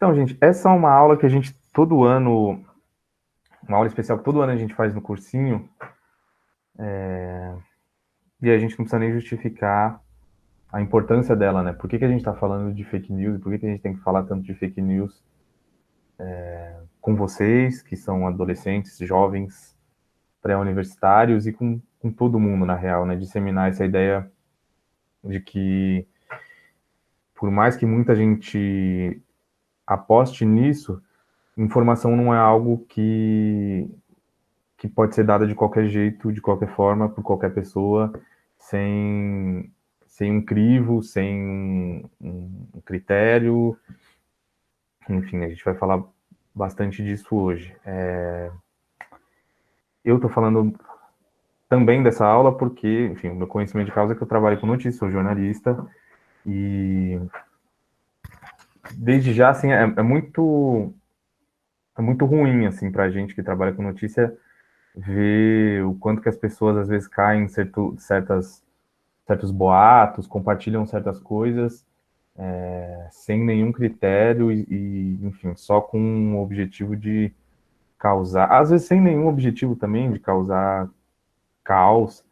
Então, gente, essa é uma aula que a gente todo ano, uma aula especial que todo ano a gente faz no cursinho, e a gente não precisa nem justificar a importância dela, né? Por que que a gente está falando de fake news e por que que a gente tem que falar tanto de fake news com vocês, que são adolescentes, jovens, pré-universitários e com todo mundo, na real, né? Disseminar essa ideia de que, por mais que muita gente aposte nisso, informação não é algo que pode ser dada de qualquer jeito, de qualquer forma, por qualquer pessoa, sem, sem um crivo, sem um critério. Enfim, a gente vai falar bastante disso hoje. Eu estou falando também dessa aula porque, enfim, o meu conhecimento de causa é que eu trabalho com notícias, sou jornalista, e desde já, assim, é muito ruim, assim, para a gente que trabalha com notícia, ver o quanto que as pessoas às vezes caem em certos boatos, compartilham certas coisas sem nenhum critério enfim, só com o objetivo de causar, às vezes sem nenhum objetivo também de causar caos,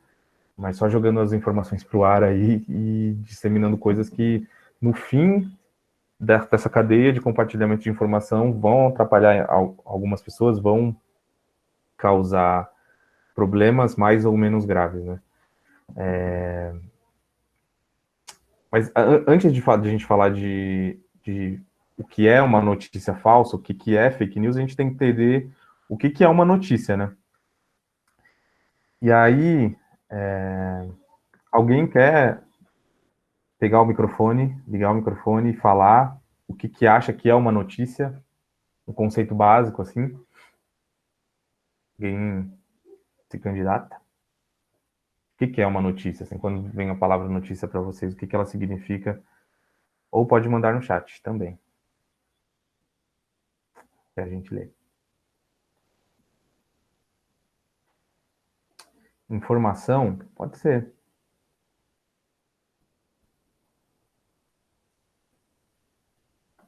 mas só jogando as informações para o ar aí e disseminando coisas que, no fim dessa cadeia de compartilhamento de informação, vão atrapalhar algumas pessoas, vão causar problemas mais ou menos graves, né? Mas antes de a gente falar de o que é uma notícia falsa, o que é fake news, a gente tem que entender o que é uma notícia, né? E aí, alguém quer pegar o microfone, ligar o microfone e falar o que acha que é uma notícia, um conceito básico, assim? Alguém se candidata? O que é uma notícia? Assim, quando vem a palavra notícia para vocês, o que ela significa? Ou pode mandar no chat também, que a gente lê. Informação? Pode ser.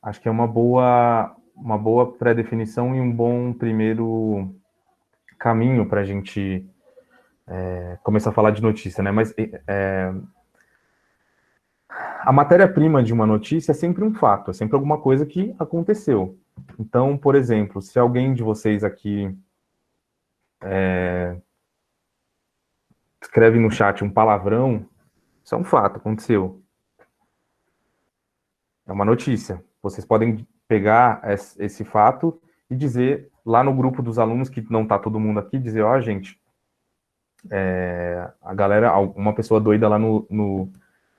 Acho que é uma boa pré-definição e um bom primeiro caminho para a gente começar a falar de notícia, né? Mas a matéria-prima de uma notícia é sempre um fato, é sempre alguma coisa que aconteceu. Então, por exemplo, se alguém de vocês aqui escreve no chat um palavrão, isso é um fato, aconteceu. É uma notícia. Vocês podem pegar esse fato e dizer lá no grupo dos alunos, que não está todo mundo aqui, dizer, ó, gente, a galera, uma pessoa doida lá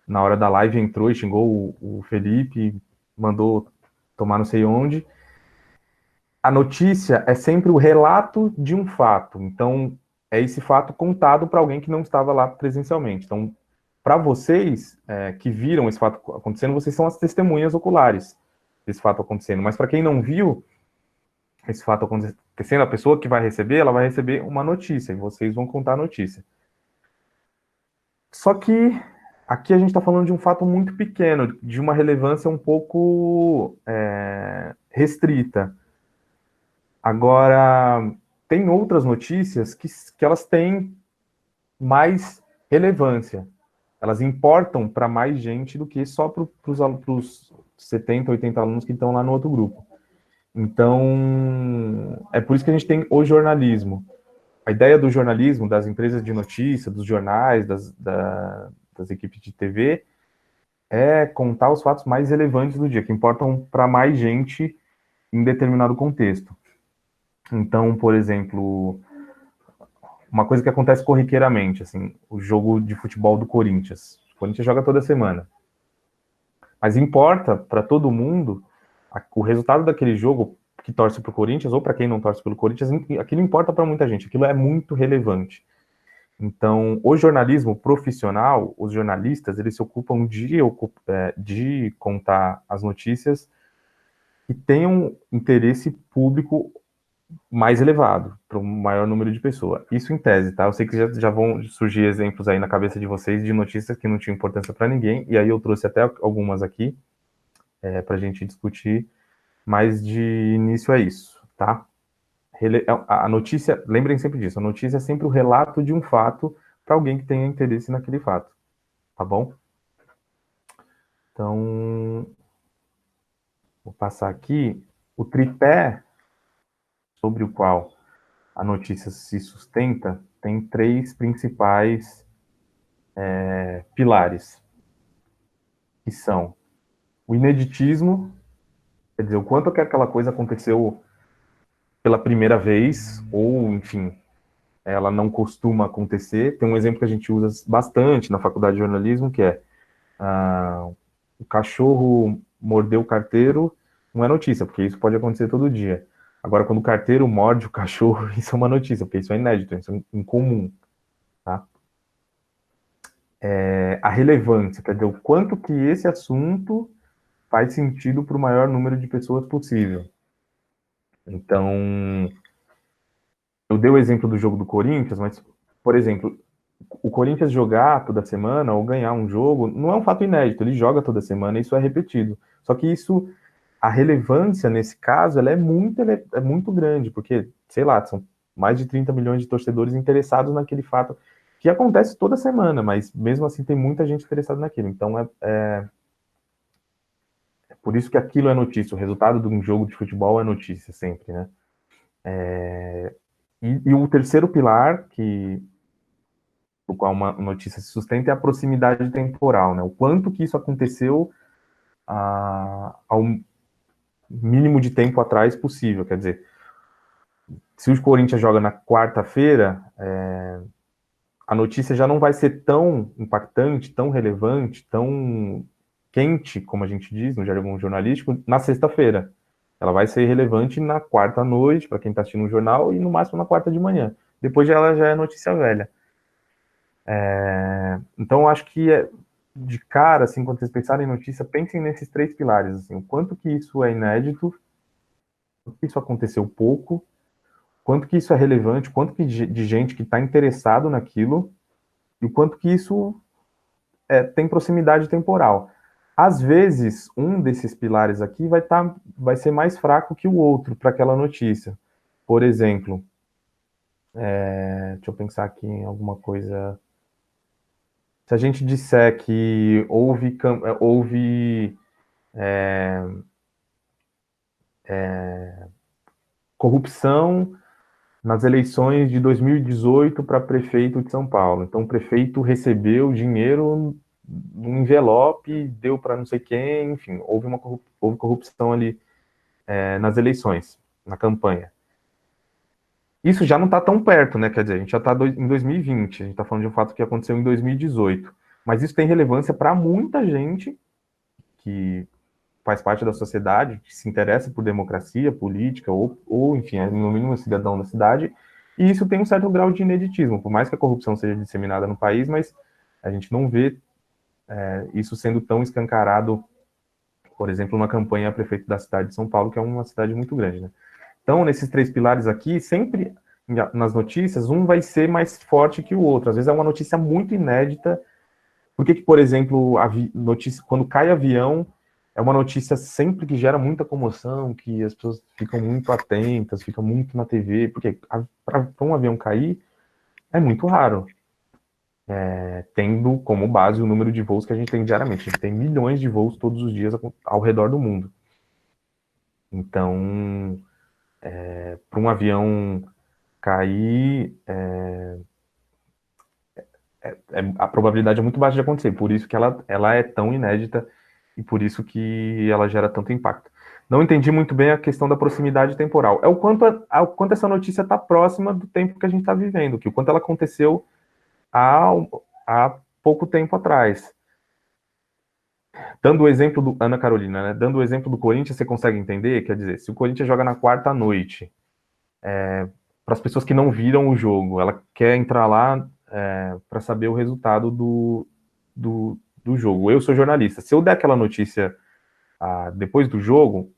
na hora da live entrou e xingou o Felipe, mandou tomar não sei onde. A notícia é sempre o relato de um fato. Então, é esse fato contado para alguém que não estava lá presencialmente. Então, para vocês que viram esse fato acontecendo, vocês são as testemunhas oculares desse fato acontecendo. Mas para quem não viu esse fato acontecendo, a pessoa que vai receber, ela vai receber uma notícia e vocês vão contar a notícia. Só que aqui a gente está falando de um fato muito pequeno, de uma relevância um pouco restrita. Agora, tem outras notícias que elas têm mais relevância. Elas importam para mais gente do que só para os 70, 80 alunos que estão lá no outro grupo. Então, é por isso que a gente tem o jornalismo. A ideia do jornalismo, das empresas de notícia, dos jornais, das equipes de TV, é contar os fatos mais relevantes do dia, que importam para mais gente em determinado contexto. Então, por exemplo, uma coisa que acontece corriqueiramente, assim, o jogo de futebol do Corinthians. O Corinthians joga toda semana. Mas importa para todo mundo o resultado daquele jogo que torce para o Corinthians ou para quem não torce pelo Corinthians, aquilo importa para muita gente, aquilo é muito relevante. Então, o jornalismo profissional, os jornalistas, eles se ocupam de contar as notícias que tenham interesse público mais elevado, para um maior número de pessoas. Isso em tese, tá? Eu sei que já vão surgir exemplos aí na cabeça de vocês de notícias que não tinham importância para ninguém, e aí eu trouxe até algumas aqui para a gente discutir. Mas de início é isso, tá? A notícia, lembrem sempre disso, a notícia é sempre o relato de um fato para alguém que tenha interesse naquele fato, tá bom? Então, vou passar aqui o tripé sobre o qual a notícia se sustenta tem três principais pilares, que são o ineditismo, quer dizer, o quanto que aquela coisa aconteceu pela primeira vez, ou, enfim, ela não costuma acontecer. Tem um exemplo que a gente usa bastante na faculdade de jornalismo, que é o cachorro mordeu o carteiro, não é notícia, porque isso pode acontecer todo dia. Agora, quando o carteiro morde o cachorro, isso é uma notícia, porque isso é inédito, isso é incomum, tá? A relevância, quer dizer, o quanto que esse assunto faz sentido para o maior número de pessoas possível. Então, eu dei o exemplo do jogo do Corinthians, mas, por exemplo, o Corinthians jogar toda semana ou ganhar um jogo não é um fato inédito, ele joga toda semana e isso é repetido. Só que isso, a relevância nesse caso, ela é muito grande, porque, sei lá, são mais de 30 milhões de torcedores interessados naquele fato que acontece toda semana, mas mesmo assim tem muita gente interessada naquilo. Então é por isso que aquilo é notícia, o resultado de um jogo de futebol é notícia sempre, né? E o terceiro pilar, que o qual uma notícia se sustenta, é a proximidade temporal, né? O quanto que isso aconteceu ao mínimo de tempo atrás possível. Quer dizer, se o Corinthians joga na quarta-feira, a notícia já não vai ser tão impactante, tão relevante, tão quente, como a gente diz no jargão jornalístico, na sexta-feira. Ela vai ser relevante na quarta noite, para quem está assistindo o jornal, e no máximo na quarta de manhã. Depois ela já é notícia velha. Então, eu acho que de cara, assim, quando vocês pensarem em notícia, pensem nesses três pilares, assim, o quanto que isso é inédito, quanto que isso aconteceu pouco, quanto que isso é relevante, quanto que de gente que está interessado naquilo, e o quanto que isso tem proximidade temporal. Às vezes, um desses pilares aqui vai ser mais fraco que o outro para aquela notícia. Por exemplo, deixa eu pensar aqui em alguma coisa. Se a gente disser que houve corrupção nas eleições de 2018 para prefeito de São Paulo. Então, o prefeito recebeu dinheiro num envelope, deu para não sei quem, enfim, houve corrupção ali nas eleições, na campanha. Isso já não está tão perto, né? Quer dizer, a gente já está em 2020, a gente está falando de um fato que aconteceu em 2018. Mas isso tem relevância para muita gente que faz parte da sociedade, que se interessa por democracia, política, ou enfim, é no mínimo cidadão da cidade, e isso tem um certo grau de ineditismo, por mais que a corrupção seja disseminada no país, mas a gente não vê isso sendo tão escancarado, por exemplo, numa campanha a prefeito da cidade de São Paulo, que é uma cidade muito grande, né? Então, nesses três pilares aqui, sempre nas notícias, um vai ser mais forte que o outro. Às vezes é uma notícia muito inédita. Por que, por exemplo, a notícia, quando cai avião, é uma notícia sempre que gera muita comoção, que as pessoas ficam muito atentas, ficam muito na TV, porque para um avião cair é muito raro, tendo como base o número de voos que a gente tem diariamente. A gente tem milhões de voos todos os dias ao redor do mundo. Então, para um avião cair, a probabilidade é muito baixa de acontecer, por isso que ela é tão inédita e por isso que ela gera tanto impacto. Não entendi muito bem a questão da proximidade temporal. É o quanto essa notícia está próxima do tempo que a gente está vivendo, que o quanto ela aconteceu há, há pouco tempo atrás. Dando o exemplo do Ana Carolina, né? Dando o exemplo do Corinthians, você consegue entender? Quer dizer, se o Corinthians joga na quarta noite, para as pessoas que não viram o jogo, ela quer entrar lá para saber o resultado do jogo. Eu sou jornalista. Se eu der aquela notícia depois do jogo,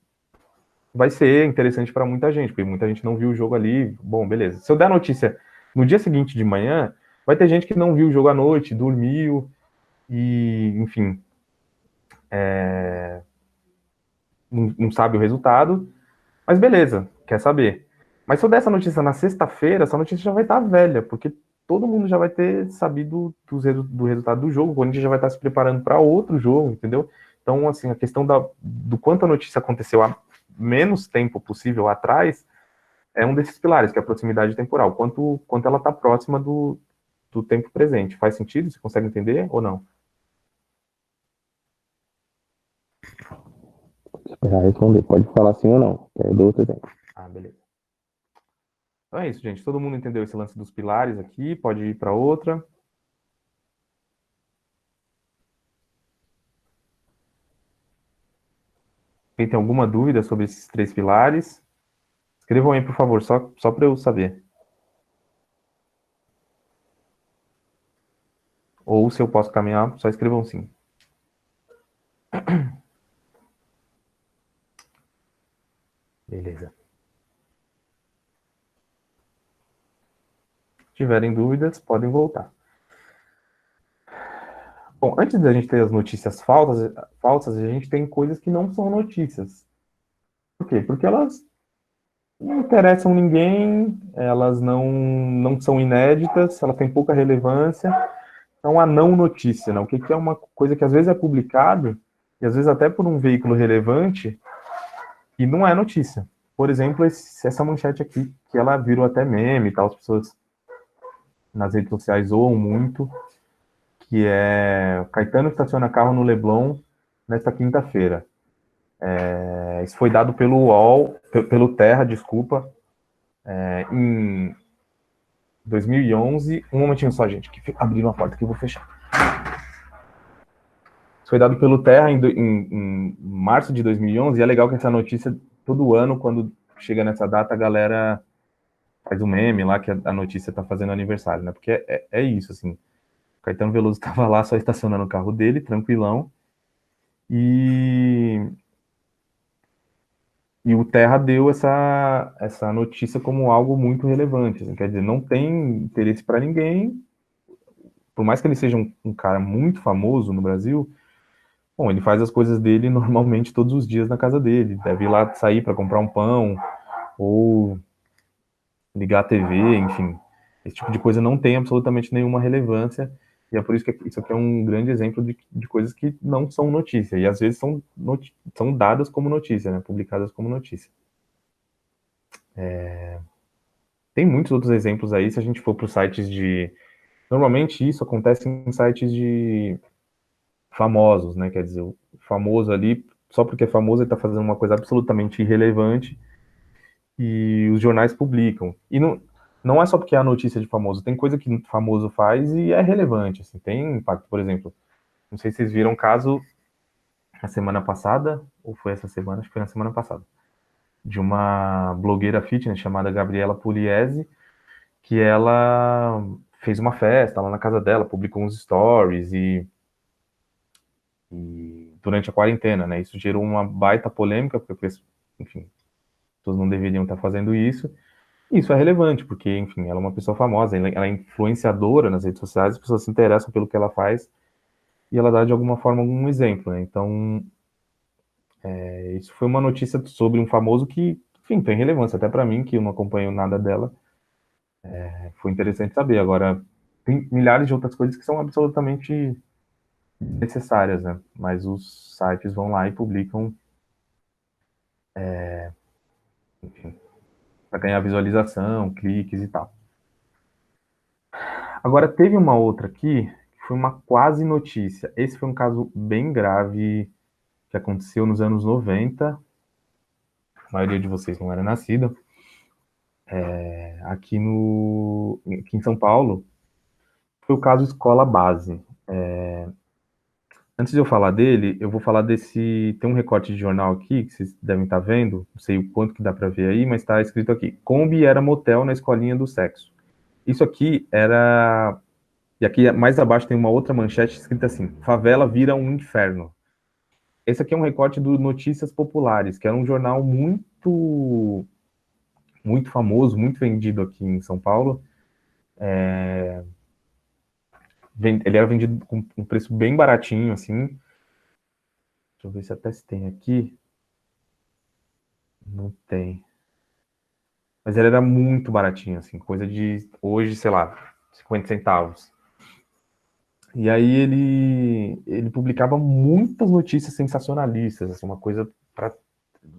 vai ser interessante para muita gente, porque muita gente não viu o jogo ali. Bom, beleza. Se eu der a notícia no dia seguinte de manhã, vai ter gente que não viu o jogo à noite, dormiu, e, enfim, não sabe o resultado, mas beleza, quer saber. Mas se eu der essa notícia na sexta-feira, essa notícia já vai estar velha, porque todo mundo já vai ter sabido do resultado do jogo, o Corinthians já vai estar se preparando para outro jogo, entendeu? Então, assim, a questão do quanto a notícia aconteceu há menos tempo possível atrás é um desses pilares, que é a proximidade temporal. Quanto ela está próxima do tempo presente. Faz sentido? Você consegue entender ou não? Esperar responder. Pode falar sim ou não. Eu dou outro exemplo. Ah, beleza. Então é isso, gente. Todo mundo entendeu esse lance dos pilares aqui? Pode ir para outra. Quem tem alguma dúvida sobre esses três pilares, escrevam aí, por favor, só para eu saber. Ou se eu posso caminhar, só escrevam sim. Beleza. Se tiverem dúvidas, podem voltar. Bom, antes da gente ter as notícias falsas, a gente tem coisas que não são notícias. Por quê? Porque elas não interessam ninguém, elas não são inéditas, elas têm pouca relevância. Então, a não notícia, né? O que é uma coisa que às vezes é publicado, e às vezes até por um veículo relevante, e não é notícia. Por exemplo, essa manchete aqui, que ela virou até meme e tal, as pessoas nas redes sociais zoam muito, que é Caetano estaciona carro no Leblon nesta quinta-feira. Isso foi dado pelo UOL, pelo Terra, desculpa, em 2011. Um momentinho só, gente, que abriram a porta que eu vou fechar. Isso foi dado pelo Terra em março de 2011, e é legal que essa notícia, todo ano, quando chega nessa data, a galera faz um meme lá que a notícia tá fazendo aniversário, né? Porque é isso, assim. O Caetano Veloso estava lá só estacionando o carro dele, tranquilão, e, e o Terra deu essa notícia como algo muito relevante. Assim, quer dizer, não tem interesse para ninguém, por mais que ele seja um cara muito famoso no Brasil. Bom, ele faz as coisas dele normalmente todos os dias na casa dele. Deve ir lá sair para comprar um pão ou ligar a TV, enfim. Esse tipo de coisa não tem absolutamente nenhuma relevância. E é por isso que isso aqui é um grande exemplo de coisas que não são notícia. E às vezes são dadas como notícia, né? Publicadas como notícia. Tem muitos outros exemplos aí, se a gente for para os sites de. Normalmente isso acontece em sites de famosos, né? Quer dizer, o famoso ali, só porque é famoso, ele está fazendo uma coisa absolutamente irrelevante e os jornais publicam. E não é só porque é a notícia de famoso, tem coisa que famoso faz e é relevante, assim, tem impacto. Por exemplo, não sei se vocês viram um caso na semana passada, ou foi essa semana, acho que foi na semana passada, de uma blogueira fitness chamada Gabriela Pugliese, que ela fez uma festa lá na casa dela, publicou uns stories e durante a quarentena, né? Isso gerou uma baita polêmica, porque, enfim, as pessoas não deveriam estar fazendo isso. Isso é relevante, porque, enfim, ela é uma pessoa famosa, ela é influenciadora nas redes sociais, as pessoas se interessam pelo que ela faz e ela dá de alguma forma algum exemplo, né? Então, isso foi uma notícia sobre um famoso que, enfim, tem relevância, até para mim, que eu não acompanho nada dela, foi interessante saber. Agora, tem milhares de outras coisas que são absolutamente necessárias, né? Mas os sites vão lá e publicam, enfim, para ganhar visualização, cliques e tal. Agora, teve uma outra aqui, que foi uma quase notícia. Esse foi um caso bem grave que aconteceu nos anos 90. A maioria de vocês não era nascida. Aqui em São Paulo, foi o caso Escola Base. Antes de eu falar dele, eu vou falar desse. Tem um recorte de jornal aqui que vocês devem estar vendo, não sei o quanto que dá para ver aí, mas está escrito aqui: Kombi era motel na escolinha do sexo. Isso aqui era. E aqui mais abaixo tem uma outra manchete escrita assim: Favela vira um inferno. Esse aqui é um recorte do Notícias Populares, que era um jornal muito famoso, muito vendido aqui em São Paulo. Ele era vendido com um preço bem baratinho, assim. Deixa eu ver se até se tem aqui. Não tem. Mas ele era muito baratinho, assim, coisa de hoje, sei lá, 50 centavos. E aí ele publicava muitas notícias sensacionalistas, assim, uma coisa para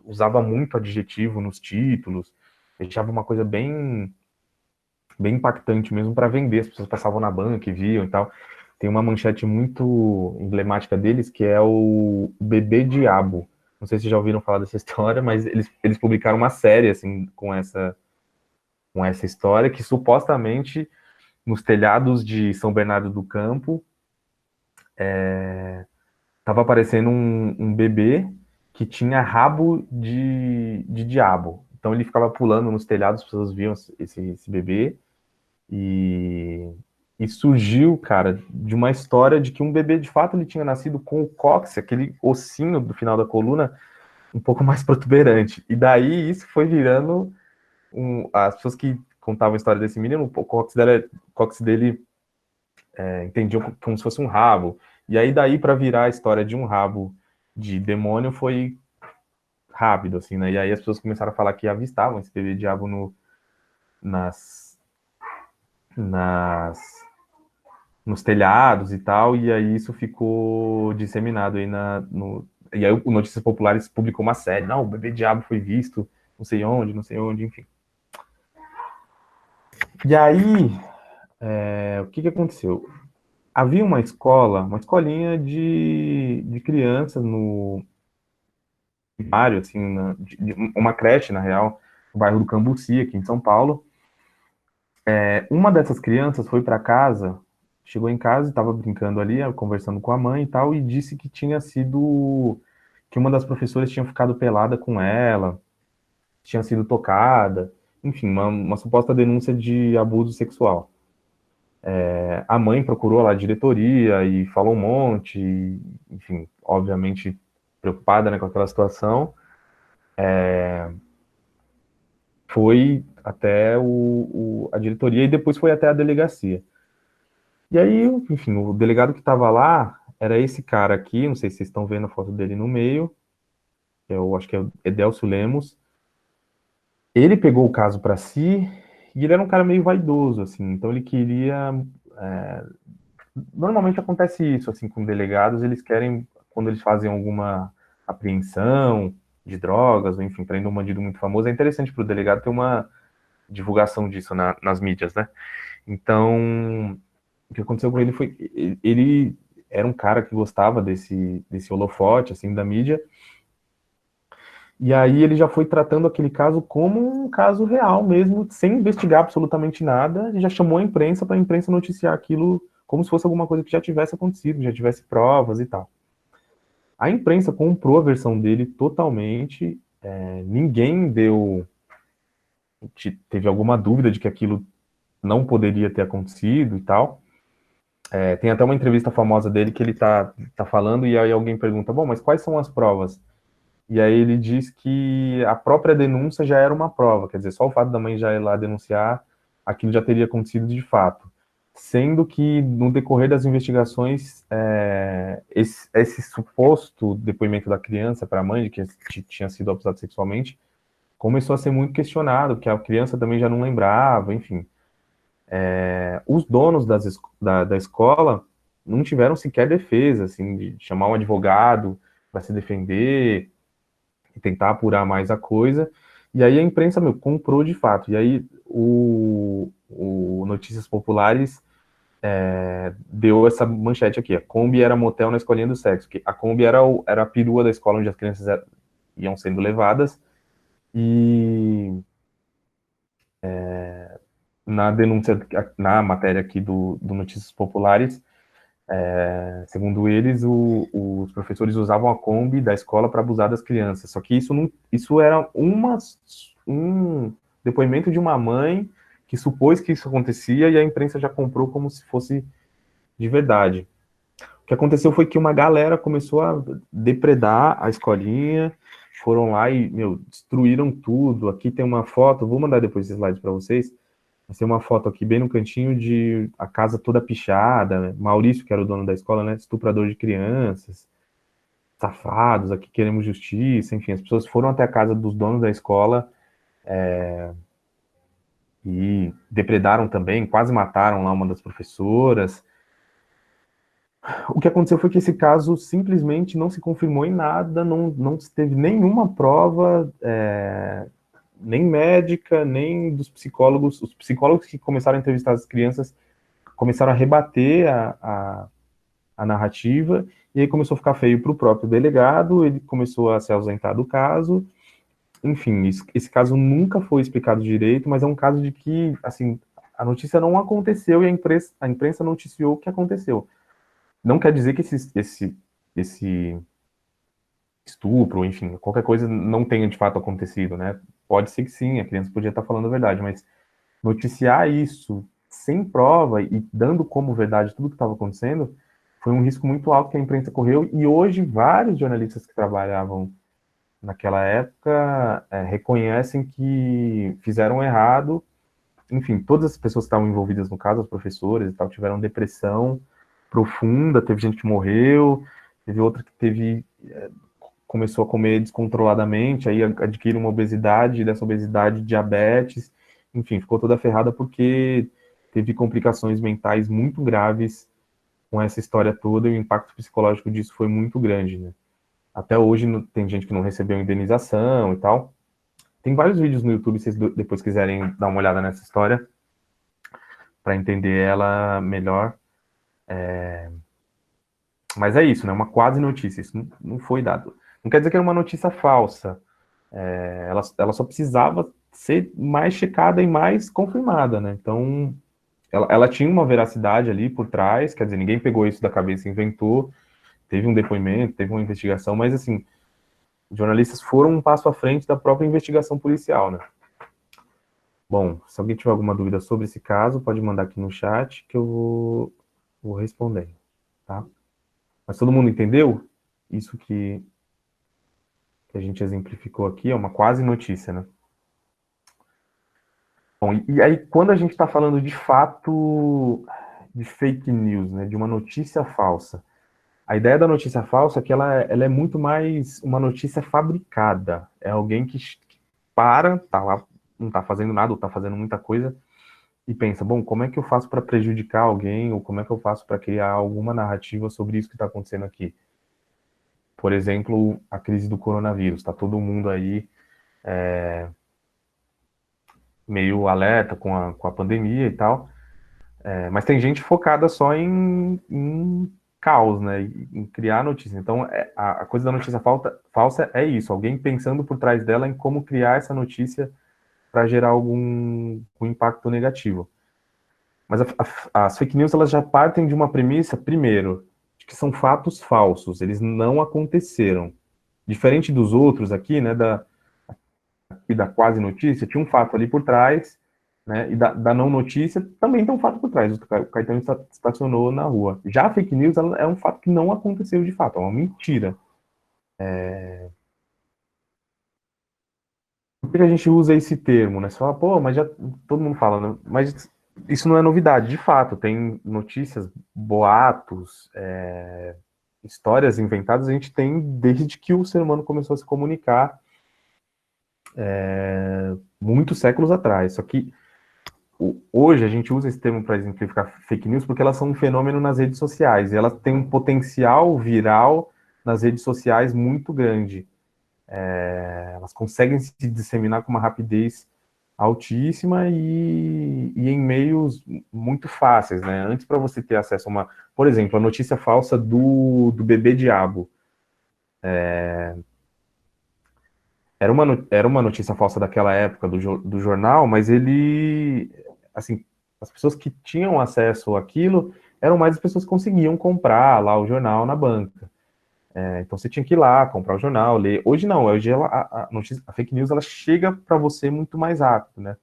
usava muito adjetivo nos títulos, deixava uma coisa bem impactante mesmo para vender. As pessoas passavam na banca e viam e tal. Tem uma manchete muito emblemática deles que é o Bebê Diabo. Não sei se já ouviram falar dessa história, mas eles publicaram uma série assim com essa história que supostamente nos telhados de São Bernardo do Campo estava aparecendo um bebê que tinha rabo de diabo. Então ele ficava pulando nos telhados, as pessoas viam esse bebê e, e surgiu, cara, de uma história de que um bebê de fato ele tinha nascido com o cóccix, aquele ossinho do final da coluna, um pouco mais protuberante. E daí isso foi virando as pessoas que contavam a história desse menino, o cóccix dele entendiam como se fosse um rabo. E aí daí para virar a história de um rabo de demônio foi rápido, assim, né? E aí as pessoas começaram a falar que avistavam esse bebê diabo nas, nas, nos telhados e tal, e aí isso ficou disseminado aí e aí o Notícias Populares publicou uma série, não, o bebê diabo foi visto, não sei onde, enfim. E aí, o que aconteceu? Havia uma escola, uma escolinha de crianças no primário, assim, uma creche, na real, no bairro do Cambuci, aqui em São Paulo. Uma dessas crianças foi para casa, chegou em casa e estava brincando ali, conversando com a mãe e tal, e disse que tinha sido, que uma das professoras tinha ficado pelada com ela, tinha sido tocada, enfim, uma suposta denúncia de abuso sexual. A mãe procurou lá a diretoria e falou um monte, enfim, obviamente preocupada, né, com aquela situação, foi até a diretoria e depois foi até a delegacia. E aí, enfim, o delegado que estava lá era esse cara aqui, não sei se vocês estão vendo a foto dele no meio, eu acho que é o Edelcio Lemos. Ele pegou o caso para si e ele era um cara meio vaidoso, assim, então ele queria. é, Normalmente acontece isso, assim, com delegados, eles querem, quando eles fazem alguma apreensão de drogas, ou enfim, prendem um bandido muito famoso, é interessante para o delegado ter uma divulgação disso nas mídias, né? Então, o que aconteceu com ele foi ele era um cara que gostava desse holofote assim da mídia, e aí ele já foi tratando aquele caso como um caso real mesmo, sem investigar absolutamente nada, e já chamou a imprensa para a imprensa noticiar aquilo como se fosse alguma coisa que já tivesse acontecido, já tivesse provas e tal. A imprensa comprou a versão dele totalmente, ninguém teve alguma dúvida de que aquilo não poderia ter acontecido e tal. Tem até uma entrevista famosa dele que ele tá falando e aí alguém pergunta, bom, mas quais são as provas? E aí ele diz que a própria denúncia já era uma prova, quer dizer, só o fato da mãe já ir lá denunciar, aquilo já teria acontecido de fato. Sendo que no decorrer das investigações, esse suposto depoimento da criança para a mãe, de que tinha sido abusado sexualmente, começou a ser muito questionado, porque a criança também já não lembrava, enfim. Os donos da escola não tiveram sequer defesa, assim, de chamar um advogado para se defender e tentar apurar mais a coisa. E aí a imprensa, meu, comprou de fato. E aí o Notícias Populares deu essa manchete aqui: a Kombi era motel na escolinha do sexo. Que a Kombi era a perua da escola onde as crianças iam sendo levadas. E na denúncia, na matéria aqui do Notícias Populares, segundo eles, os professores usavam a Kombi da escola para abusar das crianças. Só que isso era um depoimento de uma mãe que supôs que isso acontecia e a imprensa já comprou como se fosse de verdade. O que aconteceu foi que uma galera começou a depredar a escolinha, foram lá e, meu, destruíram tudo. Aqui tem uma foto, vou mandar depois esses slides para vocês. Vai ser uma foto aqui bem no cantinho de a casa toda pichada, né? Maurício, que era o dono da escola, né? Estuprador de crianças. safados, aqui queremos justiça, enfim, as pessoas foram até a casa dos donos da escola e depredaram também, quase mataram lá uma das professoras. O que aconteceu foi que esse caso simplesmente não se confirmou em nada, não se teve nenhuma prova, nem médica, nem dos psicólogos. Os psicólogos que começaram a entrevistar as crianças começaram a rebater a narrativa, e aí começou a ficar feio para o próprio delegado, ele começou a se ausentar do caso. Enfim, esse caso nunca foi explicado direito, mas é um caso de que, assim, a notícia não aconteceu e a imprensa noticiou o que aconteceu. Não quer dizer que esse estupro, enfim, qualquer coisa não tenha de fato acontecido, né? Pode ser que sim, a criança podia estar falando a verdade, mas noticiar isso sem prova e dando como verdade tudo que estava acontecendo foi um risco muito alto que a imprensa correu, e hoje vários jornalistas que trabalhavam naquela época reconhecem que fizeram errado. Enfim, todas as pessoas que estavam envolvidas no caso, as professoras e tal, tiveram depressão profunda, teve gente que morreu, teve outra que começou a comer descontroladamente, aí adquire uma obesidade, e dessa obesidade diabetes, enfim, ficou toda ferrada porque teve complicações mentais muito graves com essa história toda, e o impacto psicológico disso foi muito grande, né? Até hoje tem gente que não recebeu indenização e tal. Tem vários vídeos no YouTube, se vocês depois quiserem dar uma olhada nessa história, para entender ela melhor. Mas é isso, né? Uma quase notícia, isso não foi dado. Não quer dizer que era uma notícia falsa. Ela só precisava ser mais checada e mais confirmada, né? Então, ela tinha uma veracidade ali por trás, quer dizer, ninguém pegou isso da cabeça e inventou, teve um depoimento, teve uma investigação, mas assim, os jornalistas foram um passo à frente da própria investigação policial, né? Bom, se alguém tiver alguma dúvida sobre esse caso, pode mandar aqui no chat que eu vou responder, tá? Mas todo mundo entendeu? Isso que a gente exemplificou aqui é uma quase notícia, né? Bom, e aí quando a gente está falando de fato de fake news, né, de uma notícia falsa, a ideia da notícia falsa é que ela é muito mais uma notícia fabricada. É alguém que tá lá, não tá fazendo nada, ou tá fazendo muita coisa, e pensa, bom, como é que eu faço para prejudicar alguém, ou como é que eu faço para criar alguma narrativa sobre isso que está acontecendo aqui? Por exemplo, a crise do coronavírus. Está todo mundo aí meio alerta com a pandemia e tal, mas tem gente focada só em caos, né? Em criar notícia. Então, a coisa da notícia falsa é isso, alguém pensando por trás dela em como criar essa notícia para gerar algum impacto negativo. Mas as fake news, elas já partem de uma premissa, primeiro, de que são fatos falsos, eles não aconteceram. Diferente dos outros aqui, né, da quase notícia, tinha um fato ali por trás, né, e da não notícia também tem um fato por trás, o Caetano estacionou na rua. Já a fake news, ela é um fato que não aconteceu de fato, é uma mentira. Por que a gente usa esse termo, né? Você fala, pô, mas já todo mundo fala, né? Mas isso não é novidade, de fato, tem notícias, boatos, histórias inventadas, a gente tem desde que o ser humano começou a se comunicar, muitos séculos atrás. Só que hoje a gente usa esse termo para exemplificar fake news porque elas são um fenômeno nas redes sociais, e elas têm um potencial viral nas redes sociais muito grande. Elas conseguem se disseminar com uma rapidez altíssima e em meios muito fáceis, né? Antes, para você ter acesso a por exemplo, a notícia falsa do bebê diabo. Era uma notícia falsa daquela época do jornal, mas assim, as pessoas que tinham acesso àquilo eram mais as pessoas que conseguiam comprar lá o jornal na banca. Então você tinha que ir lá, comprar o jornal, ler. Hoje não, hoje a fake news ela chega para você muito mais rápido, né?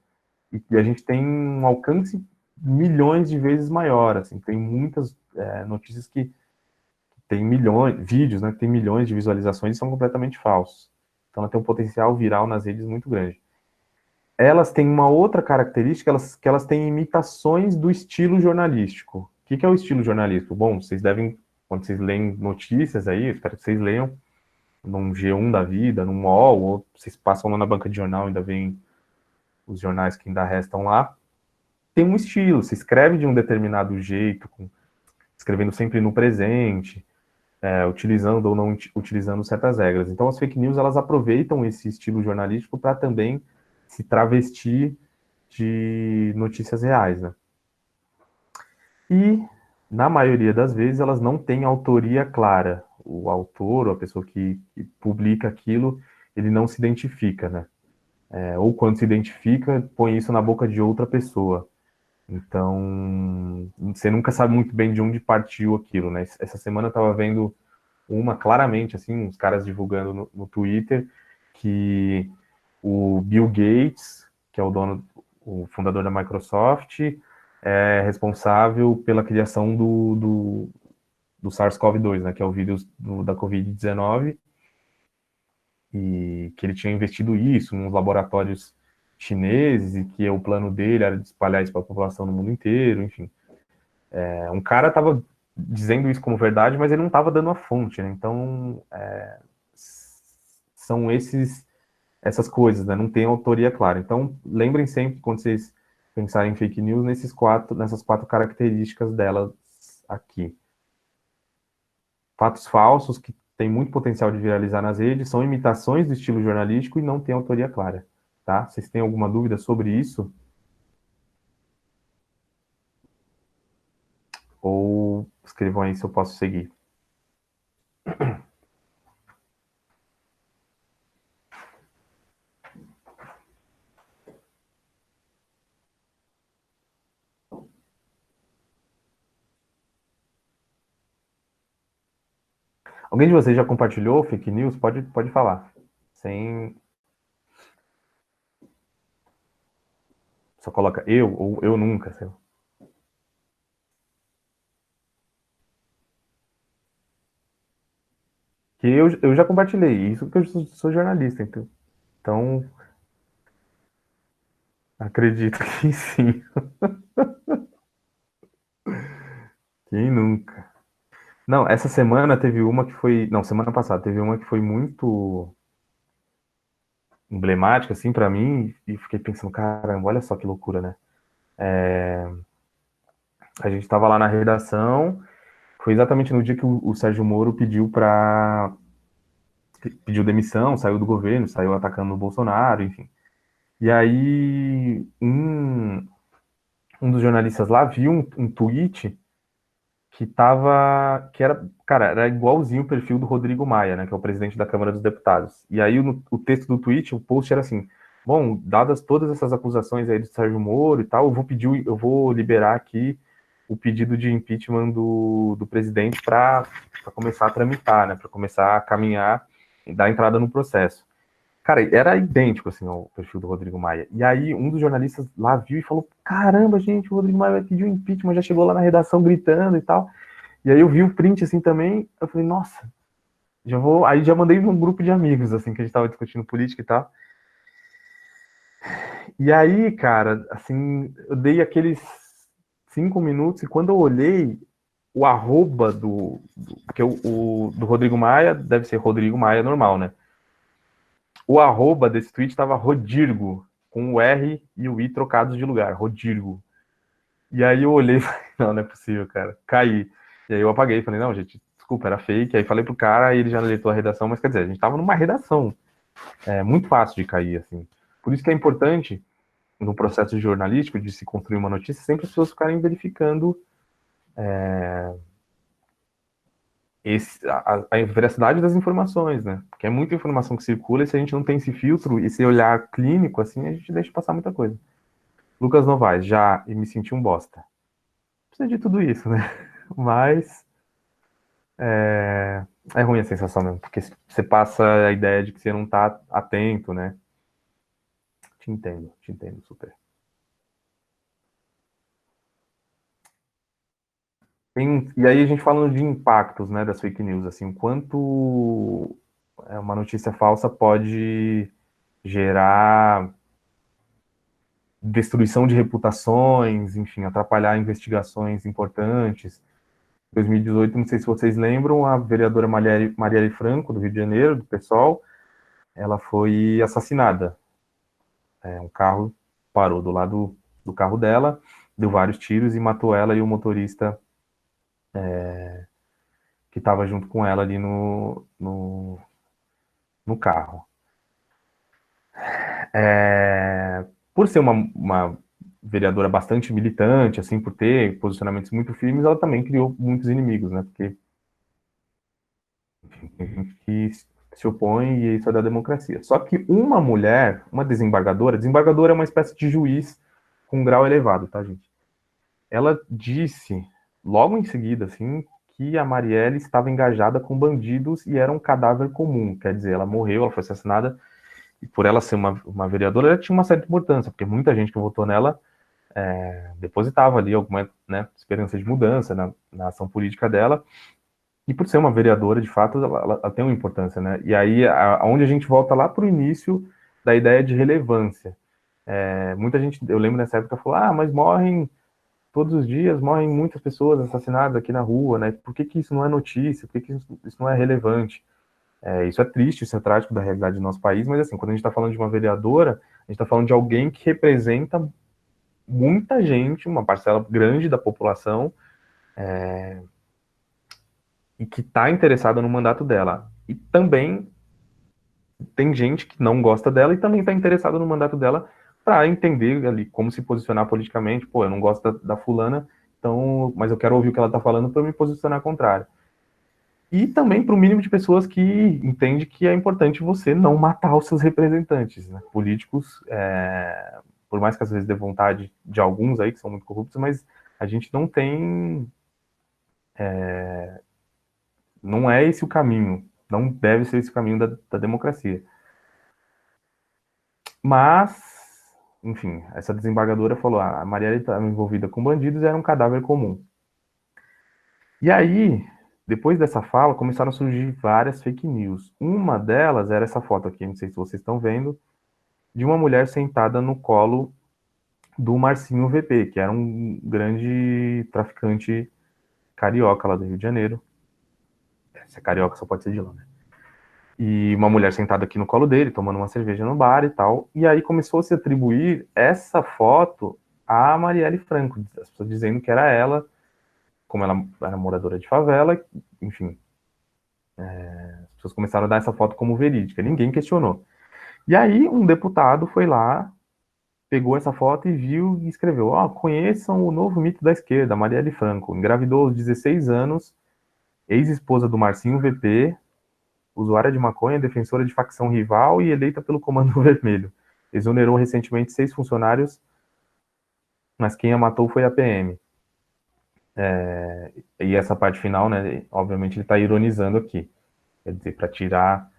E a gente tem um alcance milhões de vezes maior, assim, tem muitas notícias que tem milhões, vídeos, né, que tem milhões de visualizações e são completamente falsos. Então ela tem um potencial viral nas redes muito grande. Elas têm uma outra característica, que elas têm imitações do estilo jornalístico. O que é o estilo jornalístico? Bom, vocês devem quando vocês leem notícias aí, eu espero que vocês leiam num G1 da vida, num UOL, ou vocês passam lá na banca de jornal, ainda vem os jornais que ainda restam lá, tem um estilo, se escreve de um determinado jeito, escrevendo sempre no presente, utilizando ou não utilizando certas regras. Então, as fake news, elas aproveitam esse estilo jornalístico para também se travestir de notícias reais, né? E, na maioria das vezes, elas não têm autoria clara. O autor, ou a pessoa que publica aquilo, ele não se identifica, né? Ou quando se identifica, põe isso na boca de outra pessoa. Então, você nunca sabe muito bem de onde partiu aquilo, né? Essa semana eu estava vendo uma claramente, assim, uns caras divulgando no Twitter que o Bill Gates, que é o fundador da Microsoft, é responsável pela criação do SARS-CoV-2, né? Que é o vírus da Covid-19, e que ele tinha investido isso nos laboratórios chineses e que o plano dele era de espalhar isso para a população no mundo inteiro, enfim. Um cara estava dizendo isso como verdade, mas ele não estava dando a fonte, né? Então, são essas coisas, né? Não tem autoria clara. Então, lembrem sempre, quando vocês pensarem em fake news, nessas quatro características delas aqui. Fatos falsos que têm muito potencial de viralizar nas redes, são imitações do estilo jornalístico e não têm autoria clara, tá? Vocês têm alguma dúvida sobre isso? Ou escrevam aí se eu posso seguir. Alguém de vocês já compartilhou fake news? Pode falar. Sem. Só coloca eu ou eu nunca, sei lá. Que eu já compartilhei, isso porque eu sou jornalista, então acredito que sim. Quem nunca? Não, essa semana teve uma que foi. Não, semana passada teve uma que foi muito emblemática, assim, para mim, e fiquei pensando, caramba, olha só que loucura, né? A gente estava lá na redação, foi exatamente no dia que o Sérgio Moro pediu demissão, saiu do governo, saiu atacando o Bolsonaro, enfim. E aí, um dos jornalistas lá viu um tweet era igualzinho o perfil do Rodrigo Maia, né, que é o presidente da Câmara dos Deputados. E aí o texto do tweet, o post era assim: bom, dadas todas essas acusações aí do Sérgio Moro e tal, eu vou liberar aqui o pedido de impeachment do presidente para começar a tramitar, né, para começar a caminhar e dar entrada no processo. Cara, era idêntico, assim, ao perfil do Rodrigo Maia. E aí, um dos jornalistas lá viu e falou: caramba, gente, o Rodrigo Maia vai pedir o impeachment, já chegou lá na redação gritando e tal. E aí eu vi o print, assim, também. Eu falei: nossa, já vou. Aí já mandei num grupo de amigos, assim, que a gente tava discutindo política e tal. E aí, cara, assim, eu dei aqueles 5 minutos e quando eu olhei o arroba porque do Rodrigo Maia deve ser Rodrigo Maia normal, né? O arroba desse tweet estava Rodirgo, com o R e o I trocados de lugar, Rodirgo. E aí eu olhei e falei, não é possível, cara, caí. E aí eu apaguei, falei, não, gente, desculpa, era fake. Aí falei pro cara, aí ele já deletou a redação, mas quer dizer, a gente tava numa redação. É muito fácil de cair, assim. Por isso que é importante, no processo jornalístico, de se construir uma notícia, sempre as pessoas ficarem verificando a veracidade das informações, né? Porque é muita informação que circula e se a gente não tem esse filtro, esse olhar clínico, assim, a gente deixa passar muita coisa. Lucas Novaes, já, e me senti um bosta. Precisa de tudo isso, né? Mas é ruim a sensação mesmo, porque você passa a ideia de que você não tá atento, né? Te entendo super. E aí a gente falando de impactos, né, das fake news, assim, o quanto uma notícia falsa pode gerar destruição de reputações, enfim, atrapalhar investigações importantes. 2018, não sei se vocês lembram, a vereadora Marielle Franco, do Rio de Janeiro, do PSOL, ela foi assassinada. Um carro parou do lado do carro dela, deu vários tiros e matou ela e o motorista que estava junto com ela ali no carro. Por ser uma vereadora bastante militante, assim, por ter posicionamentos muito firmes, ela também criou muitos inimigos, né? Porque tem gente que se opõe e isso é da democracia. Só que uma mulher, uma desembargadora é uma espécie de juiz com um grau elevado, tá, gente? Ela disse, logo em seguida, assim, que a Marielle estava engajada com bandidos e era um cadáver comum. Quer dizer, ela morreu, ela foi assassinada, e por ela ser uma vereadora, ela tinha uma certa importância, porque muita gente que votou nela depositava ali alguma, né, esperança de mudança na ação política dela, e por ser uma vereadora, de fato, ela tem uma importância, né? E aí, aonde a gente volta lá para o início da ideia de relevância. Muita gente, eu lembro nessa época, falou, mas morrem todos os dias, morrem muitas pessoas assassinadas aqui na rua, né? Por que isso não é notícia? Por que isso não é relevante? Isso é triste, isso é trágico da realidade do nosso país, mas assim, quando a gente está falando de uma vereadora, a gente está falando de alguém que representa muita gente, uma parcela grande da população, e que está interessada no mandato dela. E também tem gente que não gosta dela e também está interessada no mandato dela para entender ali como se posicionar politicamente. Pô, eu não gosto da fulana, então, mas eu quero ouvir o que ela está falando para me posicionar contrário. E também para o mínimo de pessoas que entende que é importante você não matar os seus representantes, né? Políticos, por mais que às vezes dê vontade de alguns aí que são muito corruptos, mas a gente não tem, não é esse o caminho, não deve ser esse o caminho da democracia. Mas, enfim, essa desembargadora falou: a Marielle estava envolvida com bandidos e era um cadáver comum. E aí, depois dessa fala, começaram a surgir várias fake news. Uma delas era essa foto aqui, não sei se vocês estão vendo, de uma mulher sentada no colo do Marcinho VP, que era um grande traficante carioca lá do Rio de Janeiro. Se é carioca, só pode ser de lá, né? E uma mulher sentada aqui no colo dele, tomando uma cerveja no bar e tal. E aí começou a se atribuir essa foto a Marielle Franco, as pessoas dizendo que era ela, como ela era moradora de favela, enfim. As pessoas começaram a dar essa foto como verídica, ninguém questionou. E aí um deputado foi lá, pegou essa foto e viu e escreveu: conheçam o novo mito da esquerda, Marielle Franco, engravidou aos 16 anos, ex-esposa do Marcinho VP, usuária de maconha, defensora de facção rival e eleita pelo Comando Vermelho. Exonerou recentemente 6 funcionários, mas quem a matou foi a PM. E essa parte final, né, obviamente ele está ironizando aqui. Quer dizer, para tirar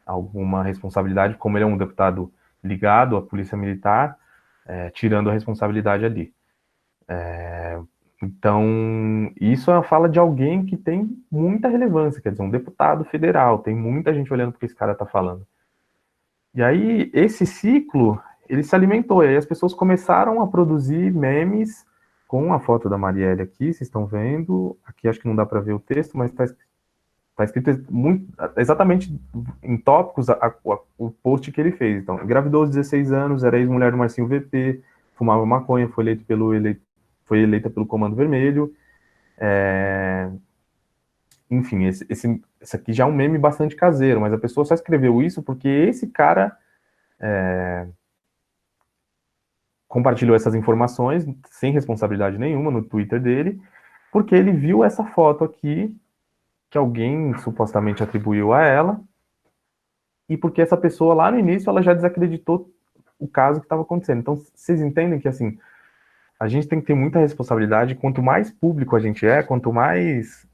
alguma responsabilidade, como ele é um deputado ligado à Polícia Militar, tirando a responsabilidade ali. Então, isso é a fala de alguém que tem muita relevância, quer dizer, um deputado federal, tem muita gente olhando para o que esse cara está falando. E aí, esse ciclo, ele se alimentou, e aí as pessoas começaram a produzir memes com a foto da Marielle aqui, vocês estão vendo, aqui acho que não dá para ver o texto, mas está escrito muito, exatamente em tópicos o post que ele fez. Então, engravidou aos 16 anos, era ex-mulher do Marcinho VP, fumava maconha, foi eleita pelo Comando Vermelho. Enfim, esse aqui já é um meme bastante caseiro, mas a pessoa só escreveu isso porque esse cara compartilhou essas informações sem responsabilidade nenhuma no Twitter dele, porque ele viu essa foto aqui que alguém supostamente atribuiu a ela, e porque essa pessoa lá no início ela já desacreditou o caso que estava acontecendo. Então, vocês entendem que assim, a gente tem que ter muita responsabilidade. Quanto mais público a gente é, quanto mais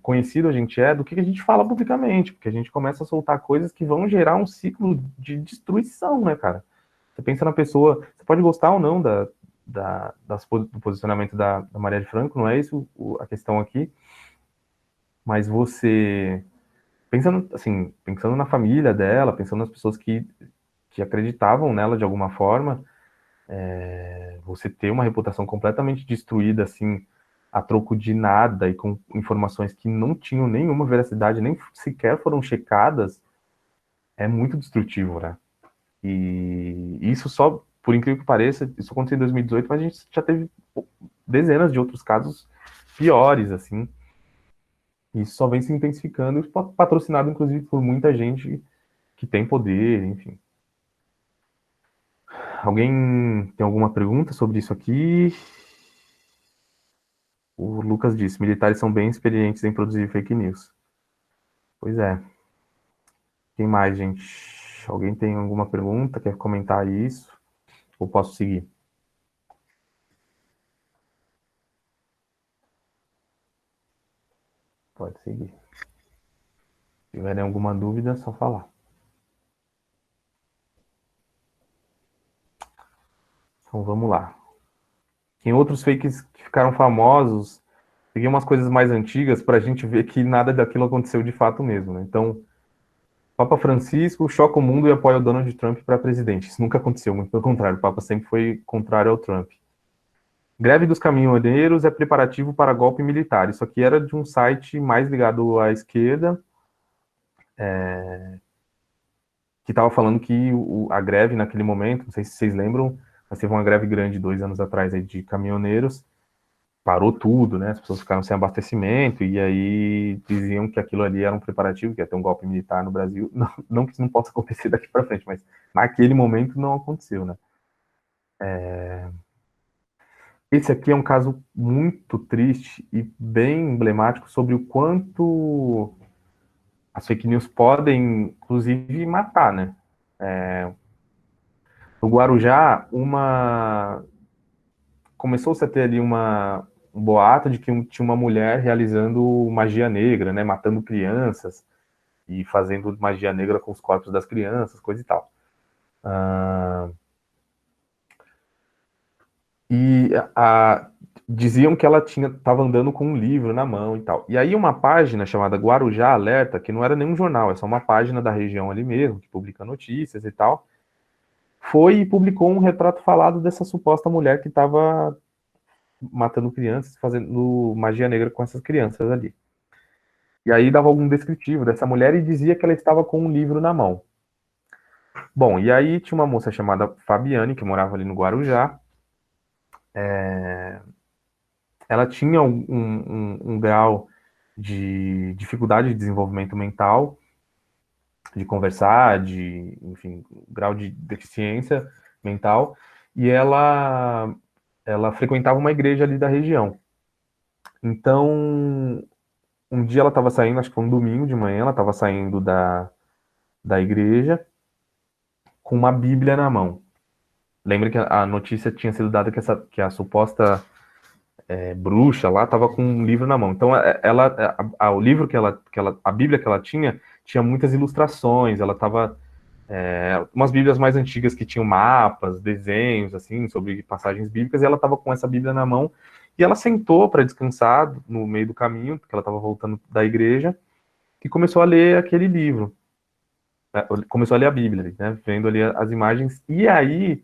conhecido a gente é, do que a gente fala publicamente, porque a gente começa a soltar coisas que vão gerar um ciclo de destruição, né, cara? Você pensa na pessoa, você pode gostar ou não do posicionamento da Marielle Franco, não é isso a questão aqui, mas você, pensando na família dela, pensando nas pessoas que acreditavam nela de alguma forma, você ter uma reputação completamente destruída, assim, a troco de nada e com informações que não tinham nenhuma veracidade, nem sequer foram checadas, é muito destrutivo, né? E isso só, por incrível que pareça, isso aconteceu em 2018, mas a gente já teve dezenas de outros casos piores, assim. E isso só vem se intensificando, patrocinado, inclusive, por muita gente que tem poder, enfim. Alguém tem alguma pergunta sobre isso aqui? O Lucas disse, militares são bem experientes em produzir fake news. Pois é. Quem mais, gente? Alguém tem alguma pergunta? Quer comentar isso? Ou posso seguir? Pode seguir. Se tiverem alguma dúvida, é só falar. Então vamos lá. Em outros fakes que ficaram famosos, peguei umas coisas mais antigas para a gente ver que nada daquilo aconteceu de fato mesmo, né? Então, Papa Francisco choca o mundo e apoia o Donald Trump para presidente. Isso nunca aconteceu, muito pelo contrário. O Papa sempre foi contrário ao Trump. Greve dos caminhoneiros é preparativo para golpe militar. Isso aqui era de um site mais ligado à esquerda, que estava falando que a greve naquele momento, não sei se vocês lembram, mas teve uma greve grande 2 anos atrás aí de caminhoneiros, parou tudo, né? As pessoas ficaram sem abastecimento e aí diziam que aquilo ali era um preparativo, que ia ter um golpe militar no Brasil. Não, não que isso não possa acontecer daqui para frente, mas naquele momento não aconteceu, né? Esse aqui é um caso muito triste e bem emblemático sobre o quanto as fake news podem, inclusive, matar, né? No Guarujá, começou-se a ter ali um boato de que tinha uma mulher realizando magia negra, né? Matando crianças e fazendo magia negra com os corpos das crianças, coisa e tal. E diziam que ela estava andando com um livro na mão e tal. E aí uma página chamada Guarujá Alerta, que não era nenhum jornal, é só uma página da região ali mesmo, que publica notícias e tal, foi e publicou um retrato falado dessa suposta mulher que estava matando crianças, fazendo magia negra com essas crianças ali. E aí dava algum descritivo dessa mulher e dizia que ela estava com um livro na mão. Bom, e aí tinha uma moça chamada Fabiane, que morava ali no Guarujá. Ela tinha um grau de dificuldade de desenvolvimento mental, de conversar, enfim, grau de deficiência mental, e ela frequentava uma igreja ali da região. Então, um dia ela estava saindo, acho que foi um domingo de manhã, ela estava saindo da igreja com uma Bíblia na mão. Lembra que a notícia tinha sido dada que a suposta bruxa lá estava com um livro na mão. Então, o livro a Bíblia que ela tinha muitas ilustrações. Ela estava umas Bíblias mais antigas que tinham mapas, desenhos, assim, sobre passagens bíblicas. E ela estava com essa Bíblia na mão e ela sentou para descansar no meio do caminho, porque ela estava voltando da igreja, e começou a ler aquele livro. Começou a ler a Bíblia, né? Vendo ali as imagens. E aí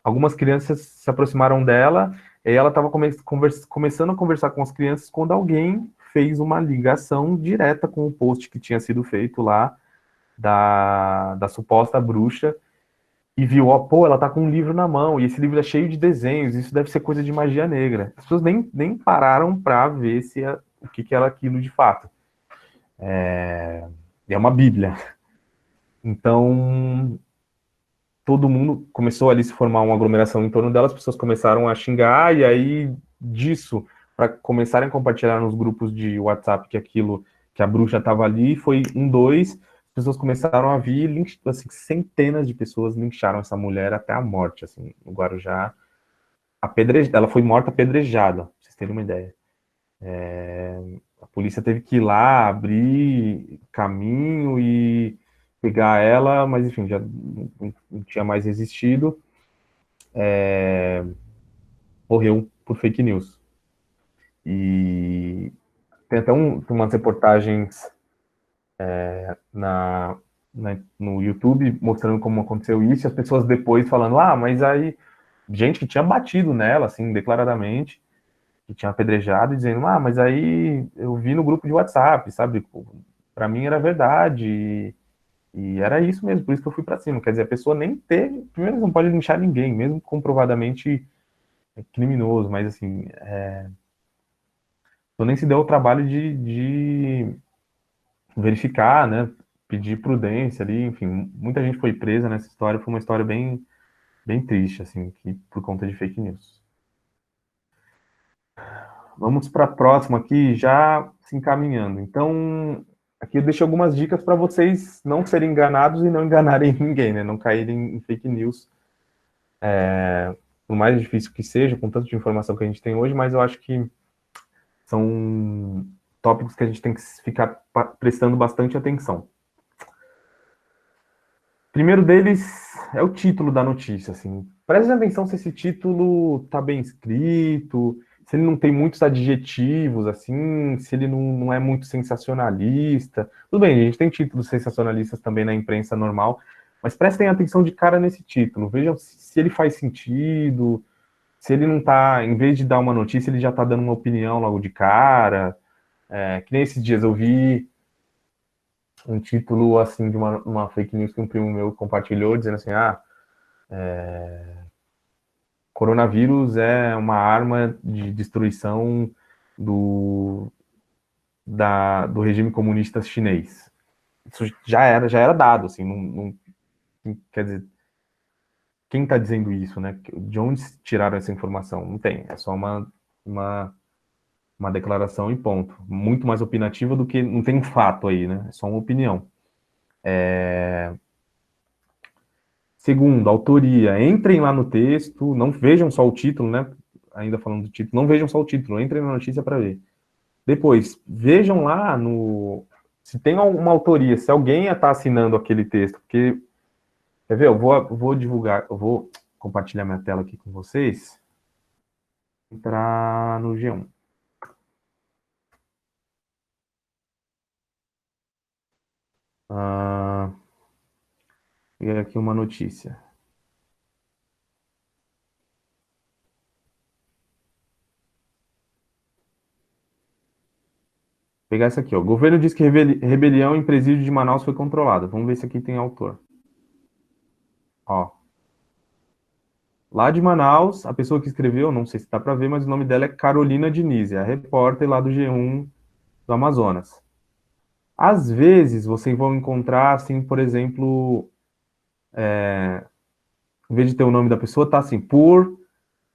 algumas crianças se aproximaram dela e ela estava começando a conversar com as crianças quando alguém fez uma ligação direta com o post que tinha sido feito lá da suposta bruxa e viu, ó, pô, ela tá com um livro na mão e esse livro é cheio de desenhos, isso deve ser coisa de magia negra. As pessoas nem pararam para ver o que era aquilo de fato. É uma Bíblia. Então, todo mundo começou ali a se formar uma aglomeração em torno dela, as pessoas começaram a xingar, e aí disso, para começarem a compartilhar nos grupos de WhatsApp que a bruxa estava ali, foi dois, as pessoas começaram a vir, assim, centenas de pessoas lincharam essa mulher até a morte, assim, no Guarujá. Ela foi morta apedrejada, pra vocês terem uma ideia. A polícia teve que ir lá, abrir caminho e pegar ela, mas enfim, já não tinha mais resistido, morreu por fake news. E tem até umas reportagens no YouTube mostrando como aconteceu isso, e as pessoas depois falando, mas aí, gente que tinha batido nela, assim, declaradamente, que tinha apedrejado, dizendo, mas aí eu vi no grupo de WhatsApp, sabe? Para mim era verdade, e era isso mesmo, por isso que eu fui para cima. Quer dizer, a pessoa nem teve, primeiro não pode linchar ninguém, mesmo comprovadamente criminoso, mas assim, então nem se deu o trabalho de verificar, né? Pedir prudência ali, enfim, muita gente foi presa nessa história, foi uma história bem triste, assim, que, por conta de fake news. Vamos para a próxima aqui, já se encaminhando. Então, aqui eu deixo algumas dicas para vocês não serem enganados e não enganarem ninguém, né? Não caírem em fake news, por mais difícil que seja, com tanto de informação que a gente tem hoje, mas eu acho que são tópicos que a gente tem que ficar prestando bastante atenção. Primeiro deles é o título da notícia, assim. Preste atenção se esse título está bem escrito, se ele não tem muitos adjetivos, assim, se ele não é muito sensacionalista. Tudo bem, a gente tem títulos sensacionalistas também na imprensa normal, mas prestem atenção de cara nesse título. Vejam se ele faz sentido, se ele não está, em vez de dar uma notícia, ele já está dando uma opinião logo de cara. Que nem esses dias eu vi um título assim de uma fake news que um primo meu compartilhou, dizendo assim, coronavírus é uma arma de destruição do, do regime comunista chinês. Isso já era dado, assim, quer dizer, quem está dizendo isso, né? De onde tiraram essa informação? Não tem, é só uma, uma declaração e ponto. Muito mais opinativa do que, não tem um fato aí, né? É só uma opinião. Segundo, autoria. Entrem lá no texto, não vejam só o título, né? Ainda falando do título, não vejam só o título, entrem na notícia para ver. Depois, vejam lá no se tem alguma autoria, se alguém está assinando aquele texto, porque quer ver? Eu vou divulgar, eu vou compartilhar minha tela aqui com vocês. Entrar no G1. Pegar aqui uma notícia. Pegar essa aqui, ó. Governo diz que rebelião em presídio de Manaus foi controlada. Vamos ver se aqui tem autor. Ó. Lá de Manaus, a pessoa que escreveu, não sei se dá para ver, mas o nome dela é Carolina Diniz, é a repórter lá do G1 do Amazonas. Às vezes, vocês vão encontrar, assim, por exemplo, em vez de ter o nome da pessoa, tá assim, por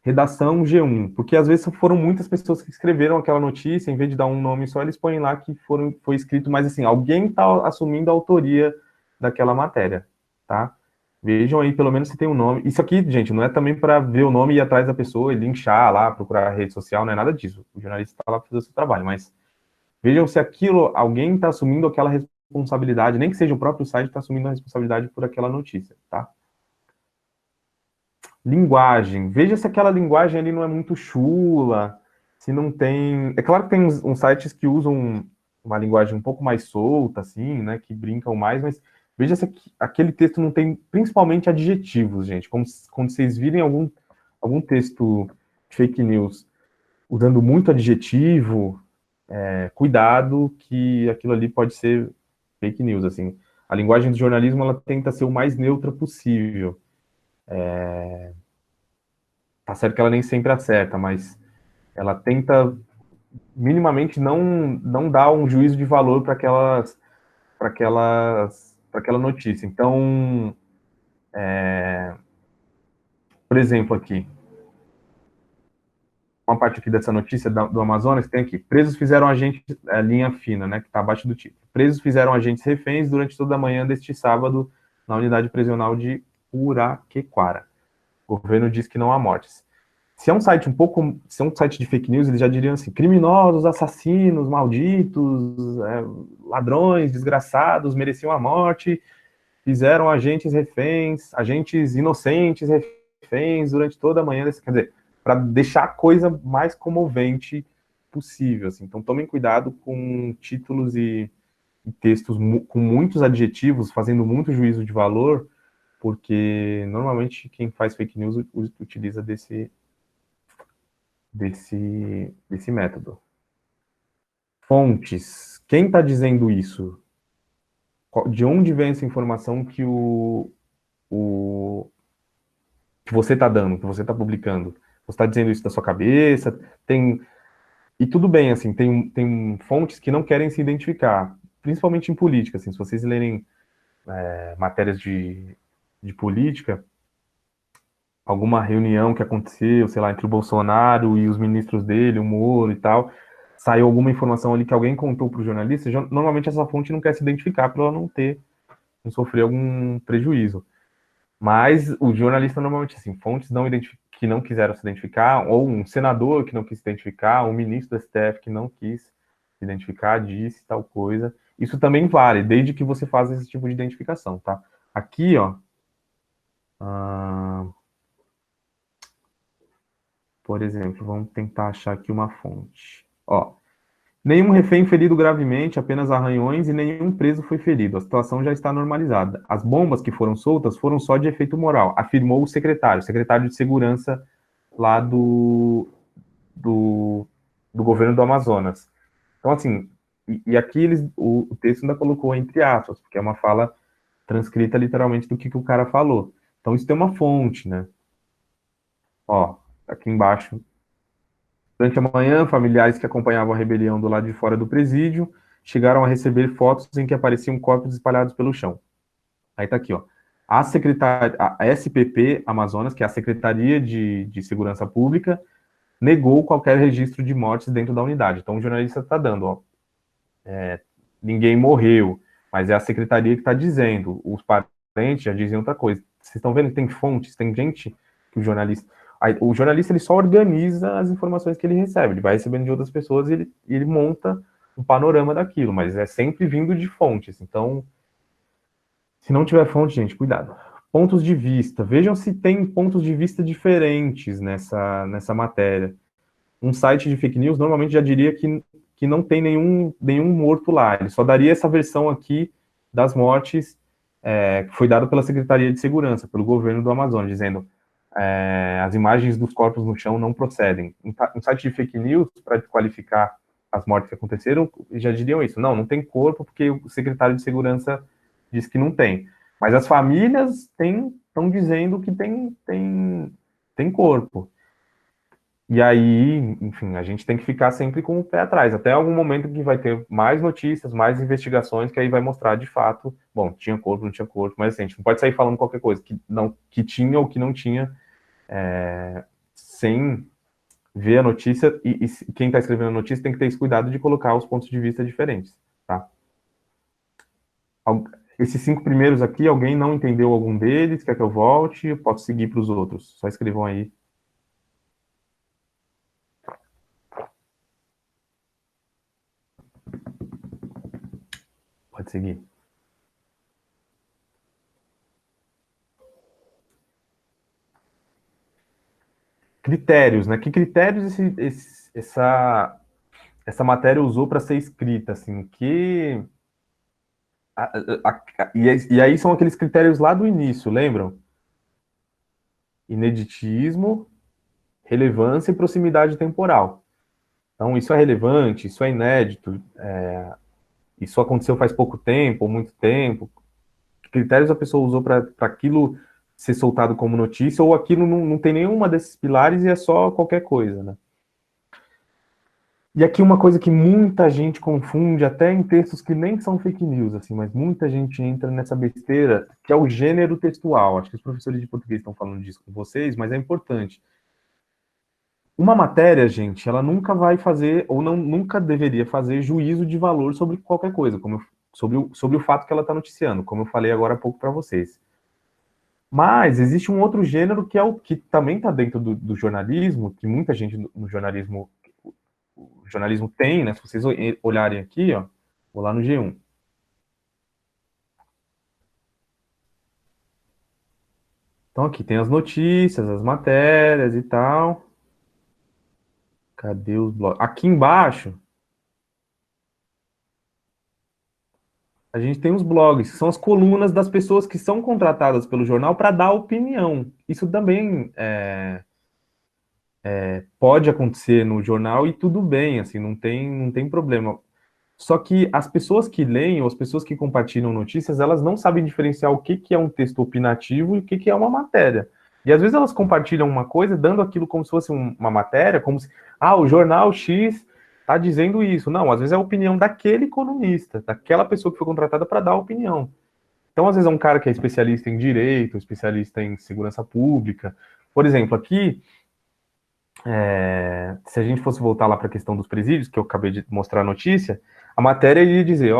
redação G1, porque às vezes foram muitas pessoas que escreveram aquela notícia, em vez de dar um nome só, eles põem lá que foi escrito, mas assim, alguém está assumindo a autoria daquela matéria, tá? Vejam aí, pelo menos, se tem um nome. Isso aqui, gente, não é também para ver o nome e ir atrás da pessoa e linchar lá, procurar a rede social, não é nada disso. O jornalista está lá para fazer o seu trabalho, mas vejam se aquilo, alguém está assumindo aquela responsabilidade, nem que seja o próprio site está assumindo a responsabilidade por aquela notícia, tá? Linguagem. Veja se aquela linguagem ali não é muito chula, se não tem. É claro que tem uns sites que usam uma linguagem um pouco mais solta, assim, né? Que brincam mais, mas veja se aquele texto não tem principalmente adjetivos, gente. Como quando vocês virem algum texto de fake news usando muito adjetivo, cuidado que aquilo ali pode ser fake news, assim. A linguagem do jornalismo ela tenta ser o mais neutra possível. Tá certo que ela nem sempre acerta, mas ela tenta minimamente não dar um juízo de valor para aquela notícia. Então, por exemplo, aqui, uma parte aqui dessa notícia do Amazonas tem aqui: presos fizeram agentes, linha fina, né, que está abaixo do título. Presos fizeram agentes reféns durante toda a manhã deste sábado na unidade prisional de Uraquequara. O governo diz que não há mortes. Se é um site se é um site de fake news, eles já diriam assim: criminosos, assassinos, malditos, ladrões, desgraçados, mereciam a morte, fizeram agentes reféns, agentes inocentes reféns durante toda a manhã desse, quer dizer, para deixar a coisa mais comovente possível, assim. Então tomem cuidado com títulos e textos com muitos adjetivos, fazendo muito juízo de valor, porque normalmente quem faz fake news utiliza desse método. Fontes. Quem está dizendo isso? De onde vem essa informação que você está dando, que você está publicando? Você está dizendo isso da sua cabeça? E tudo bem, assim, tem fontes que não querem se identificar, principalmente em política, assim, se vocês lerem matérias de política, alguma reunião que aconteceu, sei lá, entre o Bolsonaro e os ministros dele, o Moro e tal, saiu alguma informação ali que alguém contou para o jornalista, normalmente essa fonte não quer se identificar para ela não sofrer algum prejuízo. Mas o jornalista normalmente, assim, fontes que não quiseram se identificar, ou um senador que não quis se identificar, um ministro do STF que não quis se identificar, disse tal coisa. Isso também vale, desde que você faça esse tipo de identificação, tá? Aqui, ó, por exemplo, vamos tentar achar aqui uma fonte. Ó, nenhum refém ferido gravemente, apenas arranhões e nenhum preso foi ferido. A situação já está normalizada. As bombas que foram soltas foram só de efeito moral, afirmou o secretário de segurança lá do, do governo do Amazonas. Então, assim, e aqui o texto ainda colocou entre aspas, porque é uma fala transcrita literalmente do que o cara falou. Então, isso tem uma fonte, né? Ó, aqui embaixo. Durante a manhã, familiares que acompanhavam a rebelião do lado de fora do presídio chegaram a receber fotos em que apareciam corpos espalhados pelo chão. Aí tá aqui, ó. A SPP Amazonas, que é a Secretaria de Segurança Pública, negou qualquer registro de mortes dentro da unidade. Então o jornalista está dando, ó, ninguém morreu, mas é a secretaria que está dizendo. Os parentes já dizem outra coisa. Vocês estão vendo que tem fontes, tem gente que o jornalista ele só organiza as informações que ele recebe, ele vai recebendo de outras pessoas e ele monta um panorama daquilo, mas é sempre vindo de fontes. Então, se não tiver fonte, gente, cuidado. Pontos de vista. Vejam se tem pontos de vista diferentes nessa matéria. Um site de fake news normalmente já diria que não tem nenhum morto lá. Ele só daria essa versão aqui das mortes que foi dada pela Secretaria de Segurança, pelo governo do Amazonas, dizendo as imagens dos corpos no chão não procedem. Um site de fake news, para qualificar as mortes que aconteceram, já diriam isso. Não tem corpo porque o secretário de Segurança diz que não tem. Mas as famílias estão dizendo que tem corpo. E aí, enfim, a gente tem que ficar sempre com o pé atrás, até algum momento que vai ter mais notícias, mais investigações, que aí vai mostrar de fato, bom, tinha corpo, não tinha corpo, mas assim, a gente não pode sair falando qualquer coisa, que tinha ou que não tinha, sem ver a notícia, e quem está escrevendo a notícia tem que ter esse cuidado de colocar os pontos de vista diferentes, tá? Esses 5 primeiros aqui, alguém não entendeu algum deles, quer que eu volte, eu posso seguir para os outros, só escrevam aí. Pode seguir. Critérios, né? Que critérios essa matéria usou para ser escrita, assim, e aí são aqueles critérios lá do início, lembram? Ineditismo, relevância e proximidade temporal. Então, isso é relevante, isso é inédito, isso aconteceu faz pouco tempo ou muito tempo. Que critérios a pessoa usou para aquilo ser soltado como notícia, ou aquilo não tem nenhuma desses pilares e é só qualquer coisa, né? E aqui uma coisa que muita gente confunde, até em textos que nem são fake news, assim, mas muita gente entra nessa besteira, que é o gênero textual. Acho que os professores de português estão falando disso com vocês, mas é importante. Uma matéria, gente, ela nunca vai fazer, ou nunca deveria fazer juízo de valor sobre qualquer coisa, sobre o fato que ela está noticiando, como eu falei agora há pouco para vocês. Mas existe um outro gênero que é o que também está dentro do jornalismo, que muita gente no jornalismo o jornalismo tem, né? Se vocês olharem aqui, ó, vou lá no G1. Então aqui tem as notícias, as matérias e tal. Cadê os blogs? Aqui embaixo a gente tem os blogs, que são as colunas das pessoas que são contratadas pelo jornal para dar opinião. Isso também pode acontecer no jornal e tudo bem, assim, não tem problema. Só que as pessoas que leem, ou as pessoas que compartilham notícias, elas não sabem diferenciar o que que é um texto opinativo e o que que é uma matéria. E às vezes elas compartilham uma coisa, dando aquilo como se fosse uma matéria, como se, o jornal X está dizendo isso. Não, às vezes é a opinião daquele economista, daquela pessoa que foi contratada para dar a opinião. Então, às vezes é um cara que é especialista em direito, especialista em segurança pública. Por exemplo, aqui, se a gente fosse voltar lá para a questão dos presídios, que eu acabei de mostrar a notícia, a matéria iria dizer,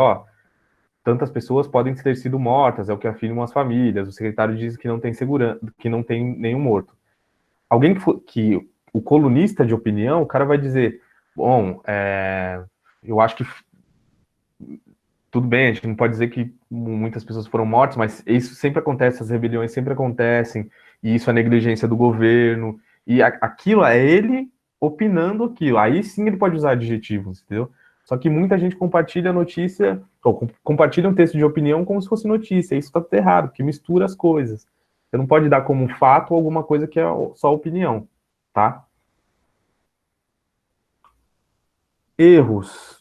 tantas pessoas podem ter sido mortas, é o que afirmam as famílias, o secretário diz que não tem segurança, que não tem nenhum morto. Alguém que o colunista de opinião, o cara vai dizer, bom, eu acho que tudo bem, a gente não pode dizer que muitas pessoas foram mortas, mas isso sempre acontece, as rebeliões sempre acontecem, e isso é negligência do governo, e aquilo é ele opinando aquilo. Aí sim ele pode usar adjetivos, entendeu? Só que muita gente compartilha a notícia, ou compartilha um texto de opinião como se fosse notícia. Isso está tudo errado, porque mistura as coisas. Você não pode dar como fato alguma coisa que é só opinião, tá? Erros.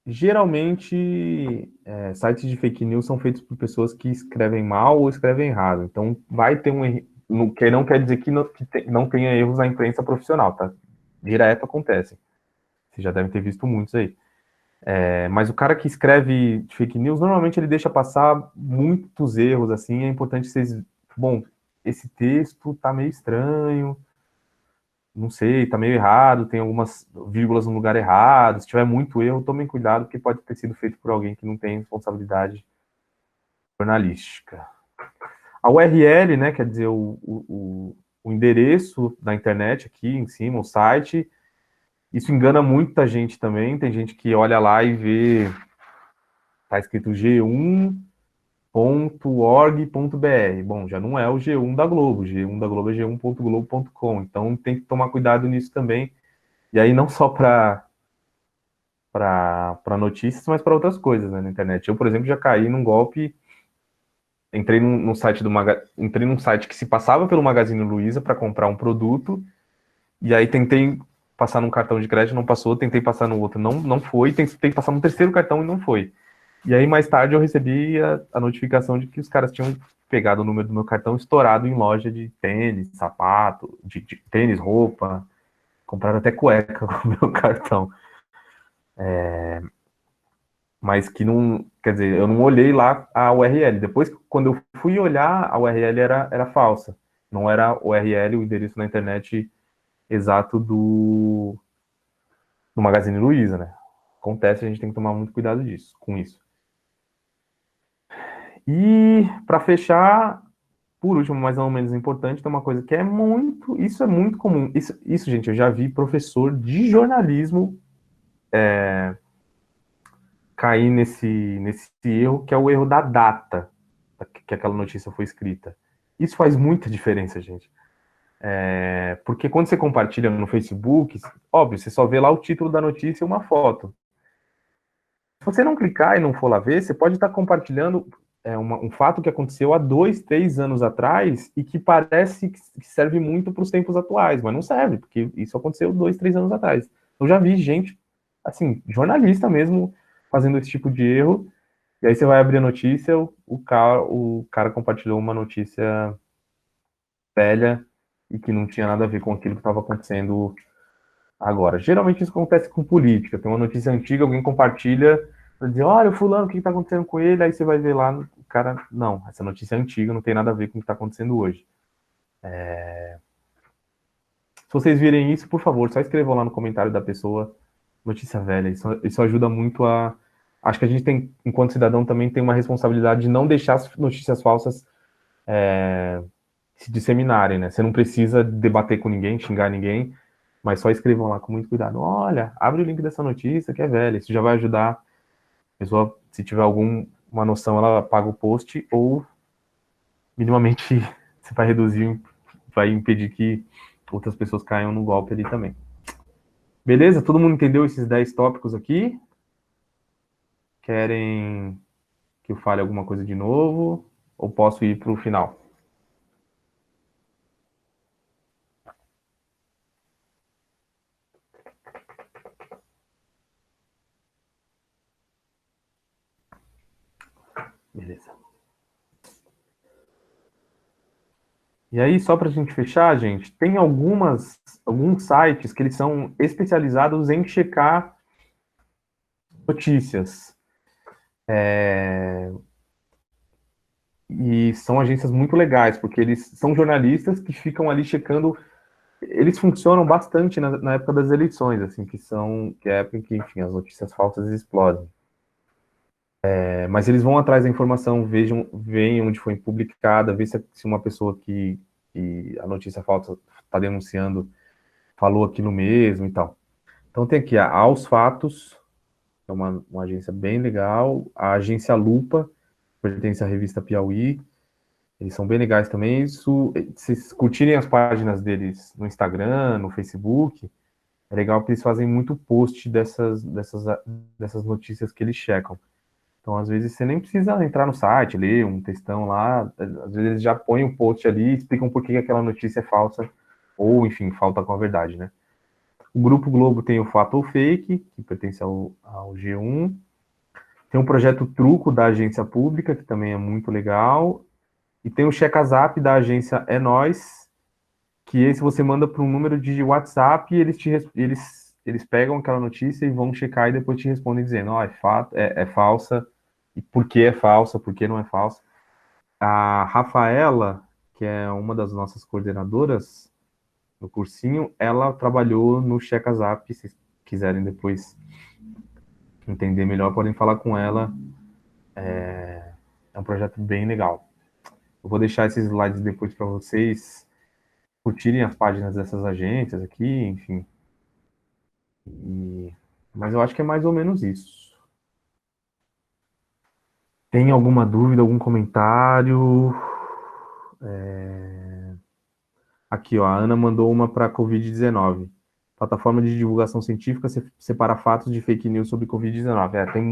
Geralmente, sites de fake news são feitos por pessoas que escrevem mal ou escrevem errado. Então, vai ter um erro, que não quer dizer que não tenha erros na imprensa profissional, tá? Direto acontece. Vocês já devem ter visto muitos aí. Mas o cara que escreve fake news, normalmente ele deixa passar muitos erros, assim. É importante vocês. Bom, esse texto tá meio estranho, não sei, tá meio errado, tem algumas vírgulas no lugar errado. Se tiver muito erro, tomem cuidado, porque pode ter sido feito por alguém que não tem responsabilidade jornalística. A URL, né, quer dizer, o endereço da internet aqui em cima, o site, isso engana muita gente também. Tem gente que olha lá e vê, tá escrito g1.org.br. Bom, já não é o G1 da Globo, G1 da Globo é g1.globo.com. Então tem que tomar cuidado nisso também. E aí não só para notícias, mas para outras coisas, né, na internet. Eu, por exemplo, já caí num golpe, entrei num site entrei num site que se passava pelo Magazine Luiza para comprar um produto, e aí tentei passar num cartão de crédito, não passou, tentei passar no outro, não foi, tentei passar no terceiro cartão e não foi. E aí mais tarde eu recebi a notificação de que os caras tinham pegado o número do meu cartão estourado em loja de tênis, sapato, de tênis, roupa, compraram até cueca com o meu cartão. Mas que não, quer dizer, eu não olhei lá a URL. Depois, quando eu fui olhar, a URL era falsa. Não era o URL, o endereço na internet exato do Magazine Luiza, né? Acontece, a gente tem que tomar muito cuidado com isso. E para fechar, por último, mas não menos importante, tem uma coisa que isso é muito comum. Isso, gente, eu já vi professor de jornalismo cair nesse erro, que é o erro da data que aquela notícia foi escrita. Isso faz muita diferença, gente. Porque quando você compartilha no Facebook, óbvio, você só vê lá o título da notícia e uma foto. Se você não clicar e não for lá ver, você pode estar compartilhando um fato que aconteceu há 2, 3 anos atrás e que parece que serve muito para os tempos atuais, mas não serve, porque isso aconteceu 2, 3 anos atrás. Eu já vi gente, assim, jornalista mesmo, fazendo esse tipo de erro. E aí você vai abrir a notícia, o cara compartilhou uma notícia velha e que não tinha nada a ver com aquilo que estava acontecendo agora. Geralmente isso acontece com política. Tem uma notícia antiga, alguém compartilha, vai dizer, olha, fulano, o que está acontecendo com ele? Aí você vai ver lá, o cara, não, essa notícia é antiga, não tem nada a ver com o que está acontecendo hoje. Se vocês virem isso, por favor, só escrevam lá no comentário da pessoa, notícia velha. Isso ajuda muito a. Acho que a gente tem, enquanto cidadão, também tem uma responsabilidade de não deixar as notícias falsas se disseminarem, né? Você não precisa debater com ninguém, xingar ninguém, mas só escrevam lá com muito cuidado. Olha, abre o link dessa notícia que é velha. Isso já vai ajudar a pessoa, se tiver alguma noção, ela paga o post ou minimamente você vai reduzir, vai impedir que outras pessoas caiam no golpe ali também. Beleza? Todo mundo entendeu esses 10 tópicos aqui? Querem que eu fale alguma coisa de novo? Ou posso ir para o final? Beleza. E aí, só para a gente fechar, gente, tem alguns sites que eles são especializados em checar notícias. E são agências muito legais, porque eles são jornalistas que ficam ali checando. Eles funcionam bastante na época das eleições, assim, que é a época em que, enfim, as notícias falsas explodem. Mas eles vão atrás da informação, veem onde foi publicada, vê se uma pessoa que a notícia falsa está denunciando falou aquilo mesmo e tal. Então tem aqui a Aos Fatos, que é uma agência bem legal, a agência Lupa, pertence à revista Piauí, eles são bem legais também. Isso, se vocês curtirem as páginas deles no Instagram, no Facebook, é legal que eles fazem muito post dessas notícias que eles checam. Então, às vezes, você nem precisa entrar no site, ler um textão lá. Às vezes, eles já põem um post ali e explicam por que aquela notícia é falsa, ou, enfim, falta com a verdade, né? O Grupo Globo tem o Fato ou Fake, que pertence ao G1. Tem o projeto Truco, da agência pública, que também é muito legal. E tem o Checazap, da agência É Nós, que esse você manda para um número de WhatsApp e eles pegam aquela notícia e vão checar e depois te respondem dizendo, ó, é falsa, e por que é falsa, por que não é falsa. A Rafaela, que é uma das nossas coordenadoras no cursinho, ela trabalhou no Checazap, se quiserem depois entender melhor, podem falar com ela. É um projeto bem legal. Eu vou deixar esses slides depois para vocês curtirem as páginas dessas agências aqui, enfim. Mas eu acho que é mais ou menos isso. Tem alguma dúvida, algum comentário? Aqui, ó, a Ana mandou uma para Covid-19. Plataforma de divulgação científica separa fatos de fake news sobre Covid-19. Tem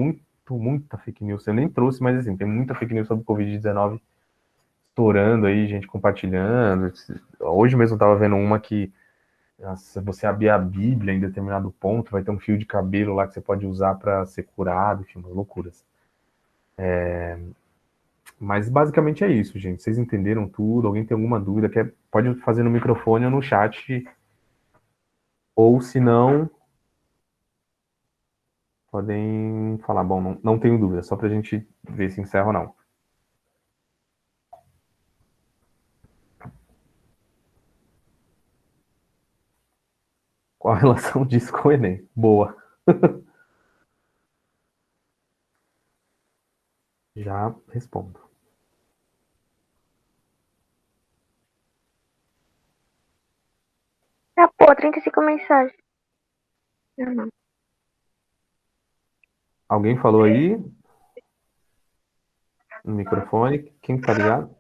muita fake news. Eu nem trouxe, mas assim, tem muita fake news sobre Covid-19 estourando aí, gente compartilhando. Hoje mesmo eu tava vendo uma que se você abrir a Bíblia em determinado ponto, vai ter um fio de cabelo lá que você pode usar para ser curado, enfim, umas loucuras. Mas basicamente é isso, gente. Vocês entenderam tudo? Alguém tem alguma dúvida? Pode fazer no microfone ou no chat. Ou se não, podem falar. Bom, não tenho dúvida, só para a gente ver se encerra ou não. Qual a relação disso com o Enem? Boa. Já respondo. Ah, pô, 35 mensagens. Não. Alguém falou aí no microfone? Quem tá ligado?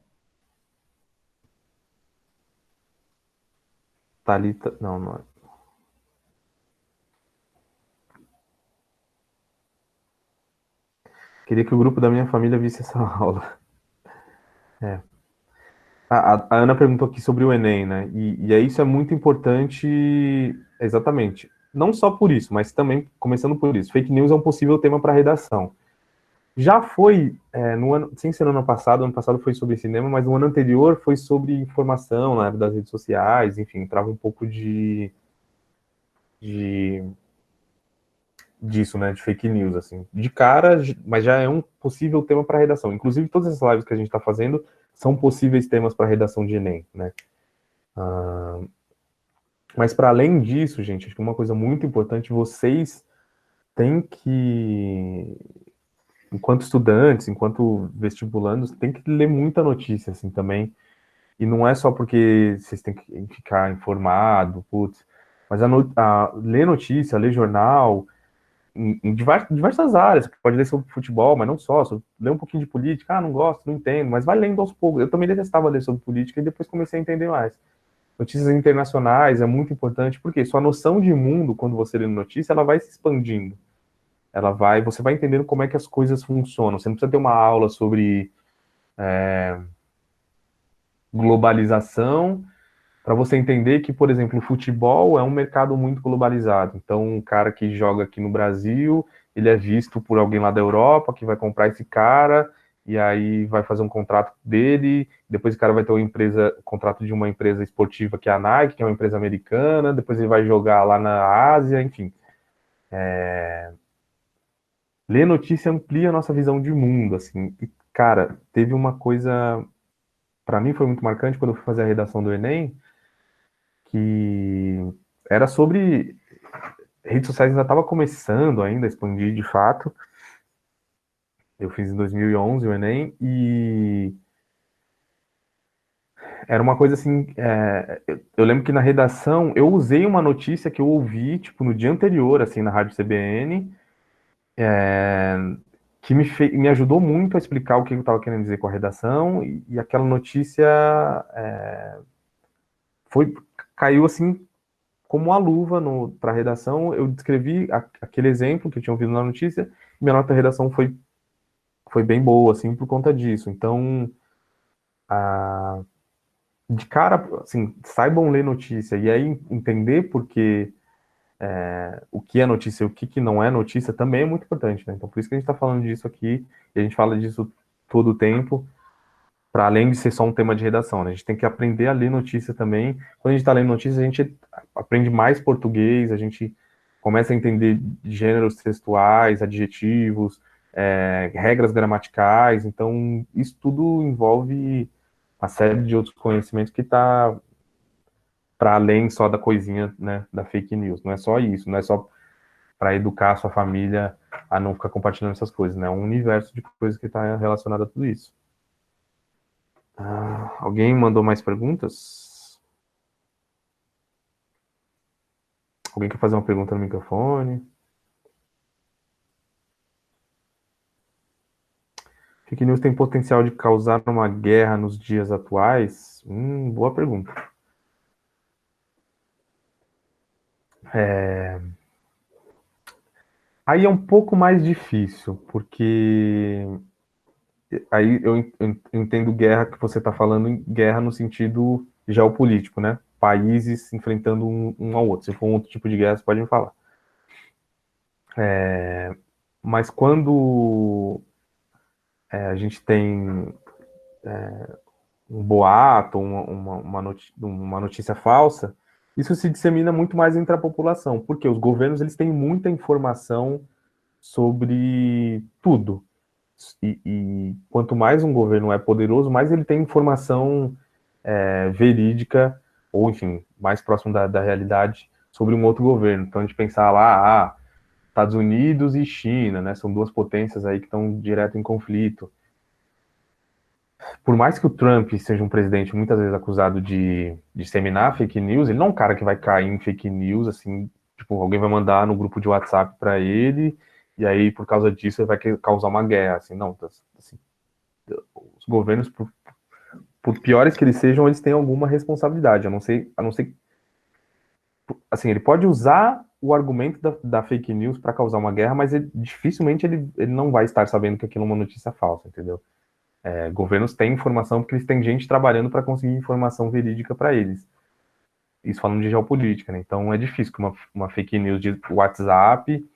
Thalita. Não é. Queria que o grupo da minha família visse essa aula. A Ana perguntou aqui sobre o Enem, né? E aí isso é muito importante, exatamente. Não só por isso, mas também, começando por isso, fake news é um possível tema para redação. Já foi, no ano, sem ser no ano passado foi sobre cinema, mas no ano anterior foi sobre informação na área das redes sociais, enfim, entrava um pouco de disso, né, de fake news, assim. De cara, mas já é um possível tema para redação. Inclusive, todas as lives que a gente está fazendo são possíveis temas para redação de Enem, né. Mas para além disso, gente, acho que uma coisa muito importante, vocês têm que, enquanto estudantes, enquanto vestibulandos, tem que ler muita notícia, assim, também. E não é só porque vocês têm que ficar informado, putz, mas ler notícia, ler jornal, em diversas áreas. Você pode ler sobre futebol, mas não só. Ler um pouquinho de política, não gosto, não entendo, mas vai lendo aos poucos. Eu também detestava ler sobre política e depois comecei a entender mais. Notícias internacionais é muito importante, porque sua noção de mundo, quando você lê notícia, ela vai se expandindo. Você vai entendendo como é que as coisas funcionam. Você não precisa ter uma aula sobre globalização para você entender que, por exemplo, o futebol é um mercado muito globalizado. Então, um cara que joga aqui no Brasil, ele é visto por alguém lá da Europa que vai comprar esse cara e aí vai fazer um contrato dele, depois o cara vai ter contrato de uma empresa esportiva que é a Nike, que é uma empresa americana, depois ele vai jogar lá na Ásia, enfim. Ler notícia amplia a nossa visão de mundo, assim. E, cara, teve uma coisa, para mim foi muito marcante quando eu fui fazer a redação do Enem, que era sobre redes sociais, ainda estava começando ainda a expandir de fato. Eu fiz em 2011 o Enem e era uma coisa assim. Eu lembro que na redação eu usei uma notícia que eu ouvi tipo no dia anterior, assim, na rádio CBN, que me ajudou muito a explicar o que eu estava querendo dizer com a redação e aquela notícia foi caiu assim como uma luva para a redação. Eu descrevi aquele exemplo que eu tinha ouvido na notícia e minha nota de redação foi bem boa, assim, por conta disso. Então, de cara, assim, saibam ler notícia e aí entender porque o que é notícia e o que não é notícia também é muito importante, né? Então, por isso que a gente está falando disso aqui e a gente fala disso todo o tempo, para além de ser só um tema de redação, né? A gente tem que aprender a ler notícia também. Quando a gente está lendo notícia, a gente aprende mais português, a gente começa a entender gêneros textuais, adjetivos, regras gramaticais. Então, isso tudo envolve uma série de outros conhecimentos que está para além só da coisinha, né, da fake news. Não é só isso, não é só para educar a sua família a não ficar compartilhando essas coisas, né? É um universo de coisas que está relacionado a tudo isso. Alguém mandou mais perguntas? Alguém quer fazer uma pergunta no microfone? Fake news tem potencial de causar uma guerra nos dias atuais? Boa pergunta. Aí é um pouco mais difícil, porque aí eu entendo guerra que você está falando em guerra no sentido geopolítico, né? Países enfrentando um ao outro. Se for um outro tipo de guerra, você pode me falar. Mas quando a gente tem um boato, uma notícia falsa, isso se dissemina muito mais entre a população, porque os governos eles têm muita informação sobre tudo. E quanto mais um governo é poderoso, mais ele tem informação verídica, ou enfim, mais próximo da realidade sobre um outro governo. Então a gente pensar lá, Estados Unidos e China, né? São duas potências aí que estão direto em conflito. Por mais que o Trump seja um presidente muitas vezes acusado de disseminar fake news, ele não é um cara que vai cair em fake news, assim, tipo, alguém vai mandar no grupo de WhatsApp para ele, e aí, por causa disso, ele vai causar uma guerra, assim, não, assim, os governos, por piores que eles sejam, eles têm alguma responsabilidade, a não ser, assim, ele pode usar o argumento da fake news para causar uma guerra, mas dificilmente ele não vai estar sabendo que aquilo é uma notícia falsa, entendeu? Governos têm informação porque eles têm gente trabalhando para conseguir informação verídica para eles. Isso falando de geopolítica, né? Então é difícil que uma fake news de WhatsApp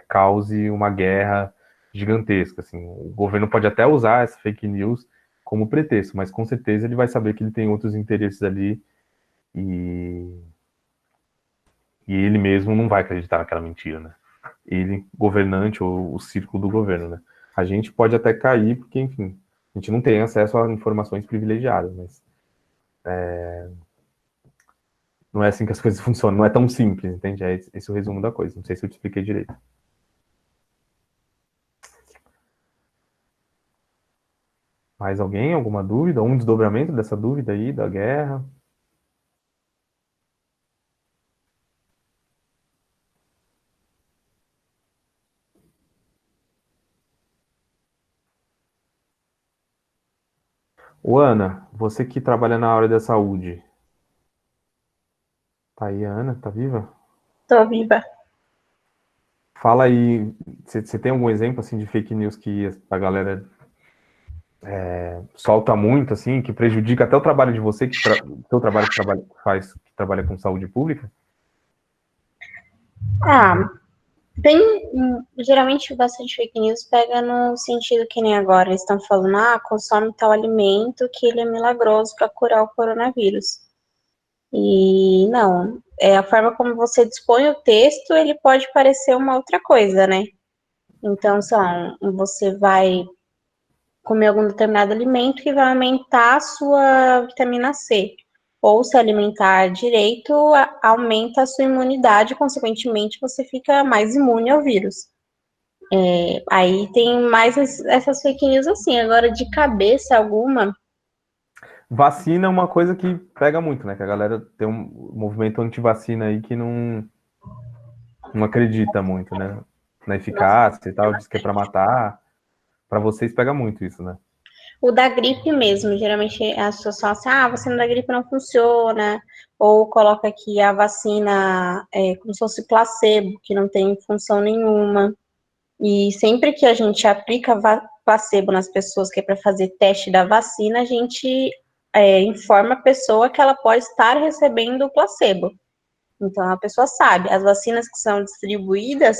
cause uma guerra gigantesca. Assim. O governo pode até usar essa fake news como pretexto, mas com certeza ele vai saber que ele tem outros interesses ali e ele mesmo não vai acreditar naquela mentira, né? Ele, governante ou o círculo do governo, né? A gente pode até cair, porque, enfim, a gente não tem acesso a informações privilegiadas, mas não é assim que as coisas funcionam, não é tão simples, entende? É esse o resumo da coisa. Não sei se eu te expliquei direito. Mais alguém? Alguma dúvida? Um desdobramento dessa dúvida aí, da guerra? Ô, Ana, você que trabalha na área da saúde, tá aí, a Ana? Tá viva? Tô viva. Fala aí, você tem algum exemplo, assim, de fake news que a galera solta muito, assim, que prejudica até o trabalho de você, teu trabalho que trabalha com saúde pública? Ah, Tem, geralmente, bastante fake news pega no sentido que nem agora eles estão falando, consome tal alimento que ele é milagroso para curar o coronavírus. E não, a forma como você dispõe o texto, ele pode parecer uma outra coisa, né? Então, você vai comer algum determinado alimento que vai aumentar a sua vitamina C. Ou se alimentar direito, aumenta a sua imunidade, consequentemente, você fica mais imune ao vírus. Aí tem mais essas fake news assim. Agora, de cabeça alguma, Vacina é uma coisa que pega muito, né? Que a galera tem um movimento anti-vacina aí que não acredita muito, né? Na eficácia e tal, diz que é pra matar. Pra vocês pega muito isso, né? o da gripe mesmo, geralmente as pessoas falam assim, a vacina da gripe não funciona, ou coloca aqui a vacina como se fosse placebo, que não tem função nenhuma. E sempre que a gente aplica placebo nas pessoas que é para fazer teste da vacina, a gente informa a pessoa que ela pode estar recebendo o placebo. Então a pessoa sabe. As vacinas que são distribuídas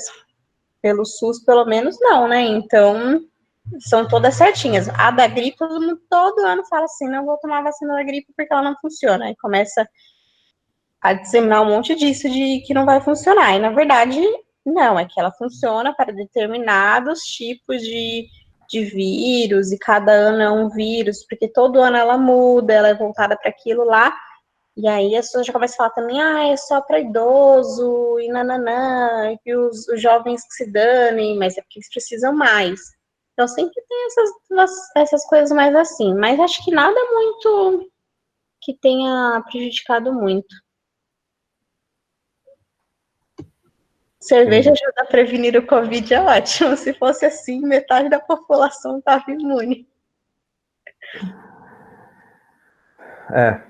pelo SUS, pelo menos, não, né? Então são todas certinhas. A da gripe, todo ano fala assim: não vou tomar a vacina da gripe porque ela não funciona. Aí começa a disseminar um monte disso de que não vai funcionar. E na verdade, não, é que ela funciona para determinados tipos de vírus, e cada ano é um vírus, porque todo ano ela muda, ela é voltada para aquilo lá. E aí as pessoas já começam a falar também, é só para idoso, e nananã, e que os jovens que se danem, mas é porque eles precisam mais. Então sempre tem essas coisas mais assim, mas acho que nada muito que tenha prejudicado muito. Cerveja Entendi. ajuda a prevenir o Covid é ótimo. Se fosse assim, metade da população estava imune.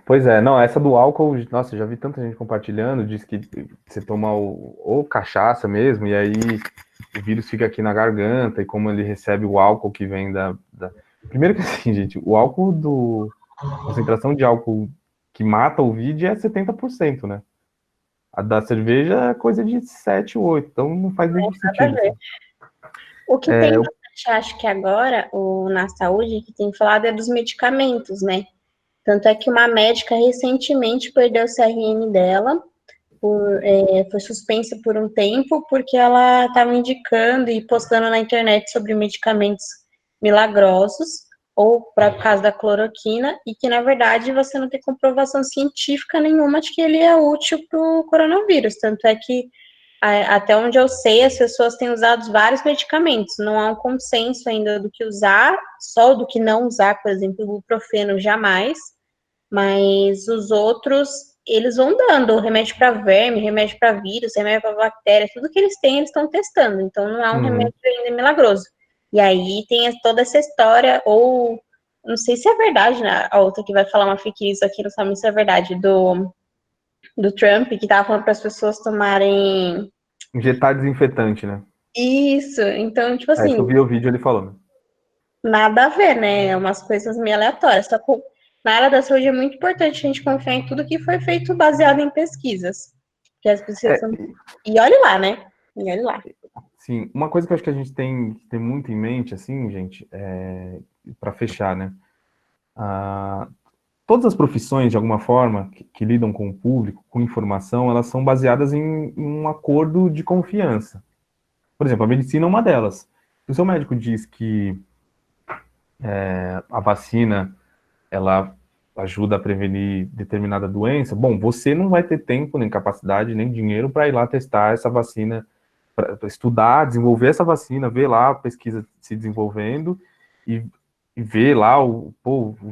Pois é, não, essa do álcool, nossa, já vi tanta gente compartilhando, diz que você toma ou cachaça mesmo, e aí o vírus fica aqui na garganta, e como ele recebe o álcool que vem Primeiro que assim, gente, a concentração de álcool que mata o Covid é 70%, né? A da cerveja é coisa de 7, 8, então não faz nenhum Nada a sentido, ver. assim. O que tem bastante, acho que agora, na saúde, que tem falado é dos medicamentos, né? Tanto é que uma médica recentemente perdeu o CRM dela, foi suspensa por um tempo, porque ela estava indicando e postando na internet sobre medicamentos milagrosos, ou por causa da cloroquina, e que, na verdade, você não tem comprovação científica nenhuma de que ele é útil para o coronavírus. Tanto é que, até onde eu sei, as pessoas têm usado vários medicamentos, não há um consenso ainda do que usar, só do que não usar, por exemplo, o ibuprofeno jamais, mas os outros, eles vão dando remédio para verme, remédio para vírus, remédio para bactéria, tudo que eles têm, eles estão testando. Então, não há um Uhum. remédio ainda milagroso. E aí tem toda essa história, ou não sei se é verdade, né? A outra que vai falar uma fake news aqui, não sabe se é verdade, do Trump, que tava falando para as pessoas tomarem Injetar desinfetante, né? isso. Então, tipo É, isso eu assim, vi o vídeo ele falando. nada a ver, né? Umas coisas meio aleatórias. Só que na área da saúde é muito importante a gente confiar em tudo que foi feito baseado em pesquisas. Que as pesquisas É, são... E olhe lá, né? E olhe lá. sim, uma coisa que eu acho que a gente tem que ter muito em mente, assim, gente, para fechar, né? Ah, todas as profissões, de alguma forma, que lidam com o público, com informação, elas são baseadas em um acordo de confiança. Por exemplo, a medicina é uma delas. Se o seu médico diz que a vacina ela ajuda a prevenir determinada doença, bom, você não vai ter tempo, nem capacidade, nem dinheiro para ir lá testar essa vacina, para estudar, desenvolver essa vacina, ver lá a pesquisa se desenvolvendo e, e ver lá o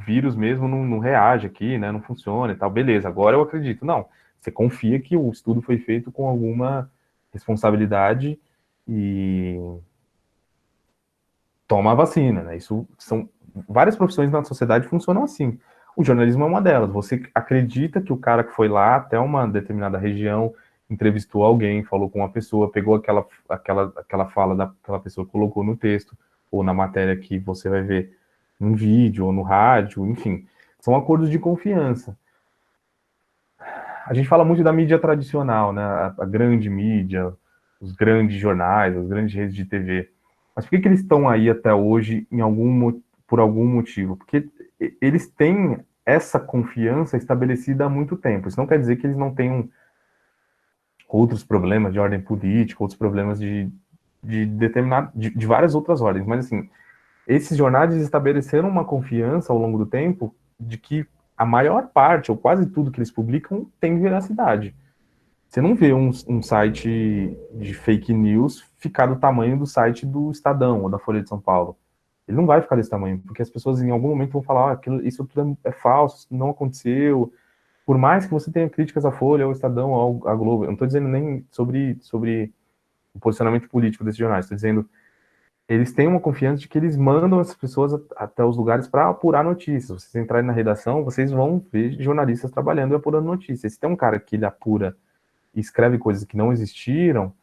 vírus mesmo não reage aqui, né? Não funciona e tal. Beleza, agora eu acredito. Não, você confia que o estudo foi feito com alguma responsabilidade e toma a vacina, né? Isso são várias profissões na sociedade funcionam assim. O jornalismo é uma delas. Você acredita que o cara que foi lá até uma determinada região, entrevistou alguém, falou com uma pessoa, pegou aquela fala daquela pessoa, colocou no texto ou na matéria que você vai ver no vídeo ou no rádio, enfim, são acordos de confiança. A gente fala muito da mídia tradicional, né? A grande mídia, os grandes jornais, as grandes redes de TV. Mas por que eles estão aí até hoje por algum motivo? Porque eles têm essa confiança estabelecida há muito tempo. Isso não quer dizer que eles não tenham outros problemas de ordem política, outros problemas de várias outras ordens, mas assim, esses jornais estabeleceram uma confiança ao longo do tempo de que a maior parte, ou quase tudo que eles publicam, tem veracidade. Você não vê um site de fake news ficar do tamanho do site do Estadão ou da Folha de São Paulo. Ele não vai ficar desse tamanho, porque as pessoas em algum momento vão falar, isso tudo é falso, isso não aconteceu. Por mais que você tenha críticas à Folha, ao Estadão, à Globo, eu não estou dizendo nem sobre o posicionamento político desses jornais, estou dizendo, eles têm uma confiança de que eles mandam as pessoas até os lugares para apurar notícias. Vocês entrarem na redação, vocês vão ver jornalistas trabalhando e apurando notícias. Se tem um cara que ele apura e escreve coisas que não existiram,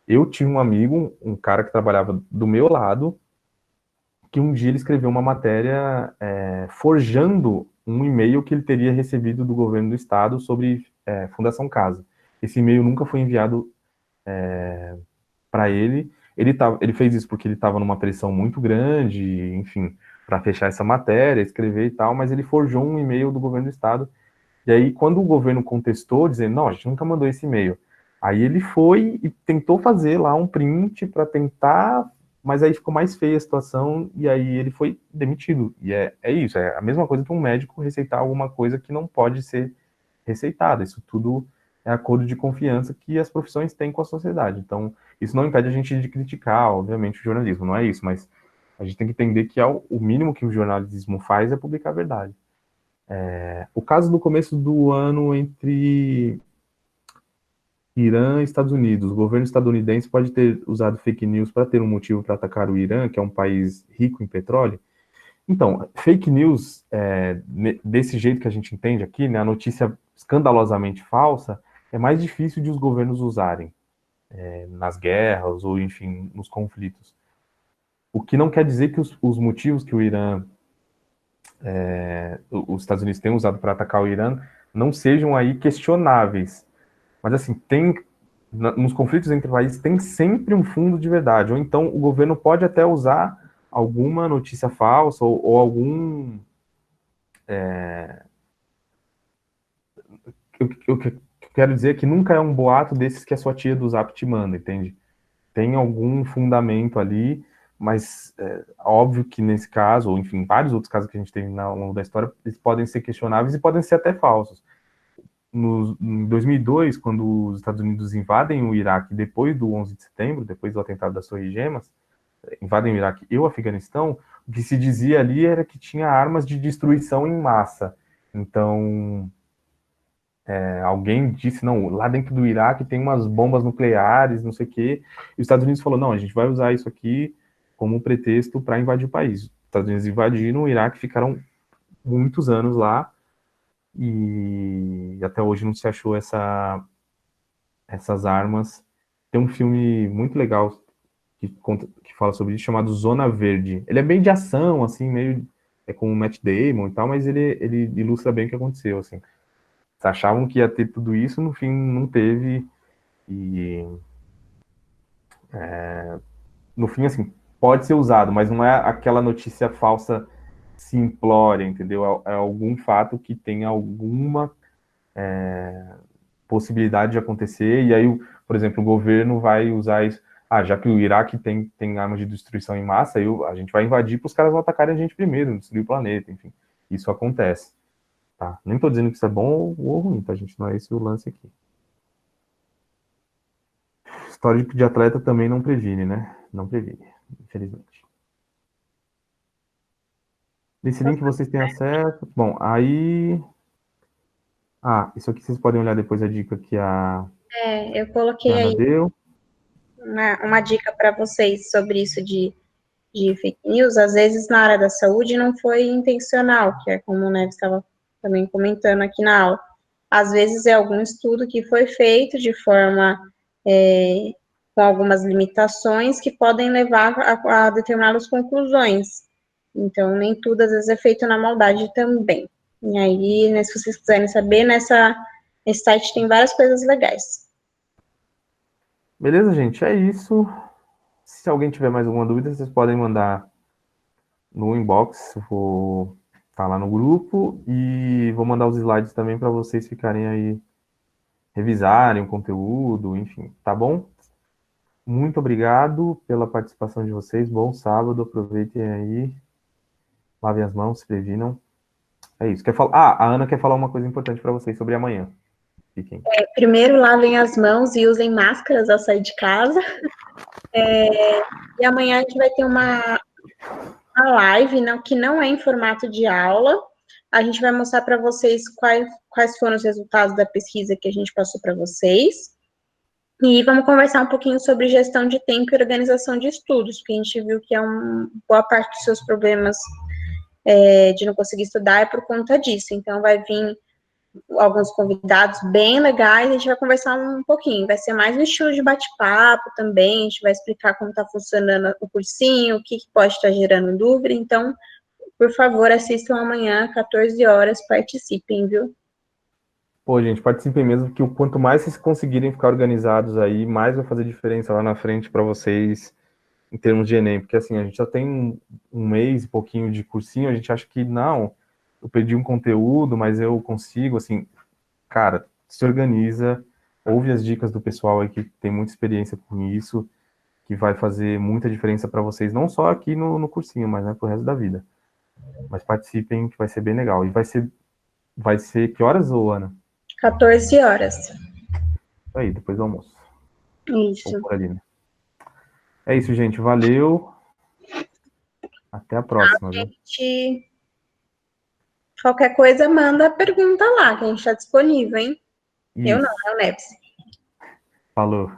eu tinha um amigo, um cara que trabalhava do meu lado, que um dia ele escreveu uma matéria forjando um e-mail que ele teria recebido do governo do estado sobre Fundação Casa. Esse e-mail nunca foi enviado para ele. Ele fez isso porque ele estava numa pressão muito grande, enfim, para fechar essa matéria, escrever e tal, mas ele forjou um e-mail do governo do estado. E aí, quando o governo contestou, dizendo, não, a gente nunca mandou esse e-mail, aí ele foi e tentou fazer lá um print para tentar, mas aí ficou mais feia a situação, e aí ele foi demitido. E é isso, é a mesma coisa que um médico receitar alguma coisa que não pode ser receitada. Isso tudo é acordo de confiança que as profissões têm com a sociedade. Então, isso não impede a gente de criticar, obviamente, o jornalismo, não é isso, mas a gente tem que entender que o mínimo que o jornalismo faz é publicar a verdade. O caso do começo do ano entre Irã e Estados Unidos. O governo estadunidense pode ter usado fake news para ter um motivo para atacar o Irã, que é um país rico em petróleo. Então, fake news, desse jeito que a gente entende aqui, né, a notícia escandalosamente falsa, é mais difícil de os governos usarem nas guerras ou, enfim, nos conflitos. O que não quer dizer que os motivos que o Irã, os Estados Unidos têm usado para atacar o Irã não sejam aí questionáveis. Mas, assim, nos conflitos entre países tem sempre um fundo de verdade. Ou então o governo pode até usar alguma notícia falsa ou algum... O que eu quero dizer é que nunca é um boato desses que a sua tia do Zap te manda, entende? Tem algum fundamento ali, mas óbvio que nesse caso, ou enfim, vários outros casos que a gente teve ao longo da história, eles podem ser questionáveis e podem ser até falsos. Em 2002, quando os Estados Unidos invadem o Iraque depois do 11 de setembro, depois do atentado das Torres Gêmeas, invadem o Iraque e o Afeganistão, o que se dizia ali era que tinha armas de destruição em massa. Então, alguém disse, não, lá dentro do Iraque tem umas bombas nucleares, não sei o quê, e os Estados Unidos falou, não, a gente vai usar isso aqui como pretexto para invadir o país. Os Estados Unidos invadiram o Iraque, ficaram muitos anos lá, e até hoje não se achou essas armas. Tem um filme muito legal que fala sobre isso, chamado Zona Verde. Ele é bem de ação, assim, meio com o Matt Damon e tal, mas ele ilustra bem o que aconteceu, assim. Eles achavam que ia ter tudo isso, no fim não teve, e no fim, assim, pode ser usado, mas não é aquela notícia falsa simplória, entendeu? É algum fato que tem alguma possibilidade de acontecer, e aí, por exemplo, o governo vai usar isso. Já que o Iraque tem armas de destruição em massa, a gente vai invadir para os caras não atacarem a gente primeiro, destruir o planeta, enfim. Isso acontece. Tá? Nem estou dizendo que isso é bom ou ruim, tá, gente? Não é esse o lance aqui. Histórico de atleta também não previne, né? Não previne, infelizmente. Nesse link vocês têm acesso. Bom, aí... isso aqui vocês podem olhar depois a dica que a Eu coloquei Ana aí deu. uma dica para vocês sobre isso de fake news. Às vezes, na área da saúde, não foi intencional, que é como o Neves estava também comentando aqui na aula. Às vezes, é algum estudo que foi feito de forma com algumas limitações que podem levar a determinadas conclusões. Então, nem tudo, às vezes, é feito na maldade também. E aí, né, se vocês quiserem saber, nesse site tem várias coisas legais. Beleza, gente? É isso. Se alguém tiver mais alguma dúvida, vocês podem mandar no inbox. Eu vou estar lá no grupo e vou mandar os slides também para vocês ficarem aí, revisarem o conteúdo, enfim, tá bom? Muito obrigado pela participação de vocês. Bom sábado, aproveitem aí, lavem as mãos, se previnam. É isso. Quer falar? Ah, a Ana quer falar uma coisa importante para vocês sobre amanhã. Fiquem. Primeiro, lavem as mãos e usem máscaras ao sair de casa. E amanhã a gente vai ter uma live que não é em formato de aula. A gente vai mostrar para vocês quais foram os resultados da pesquisa que a gente passou para vocês. E vamos conversar um pouquinho sobre gestão de tempo e organização de estudos, porque a gente viu que boa parte dos seus problemas de não conseguir estudar é por conta disso. Então, vai vir alguns convidados bem legais, a gente vai conversar um pouquinho. Vai ser mais um estilo de bate-papo também, a gente vai explicar como está funcionando o cursinho, o que pode estar gerando dúvida. Então, por favor, assistam amanhã, 14 horas, participem, viu? Pô, gente, participem mesmo, que o quanto mais vocês conseguirem ficar organizados aí, mais vai fazer diferença lá na frente para vocês em termos de Enem, porque assim, a gente já tem um mês e pouquinho de cursinho, a gente acha que não, eu perdi um conteúdo, mas eu consigo, assim, cara, se organiza, ouve as dicas do pessoal aí que tem muita experiência com isso, que vai fazer muita diferença para vocês, não só aqui no cursinho, mas né, pro resto da vida. Mas participem, que vai ser bem legal. E vai ser que horas, ô Ana? 14 horas. Aí, depois do almoço. Isso. Ou por ali, né? É isso, gente. Valeu. Até a próxima, viu? Qualquer coisa, manda a pergunta lá, que a gente está disponível, hein? Isso. Eu não, é o Neps. Falou.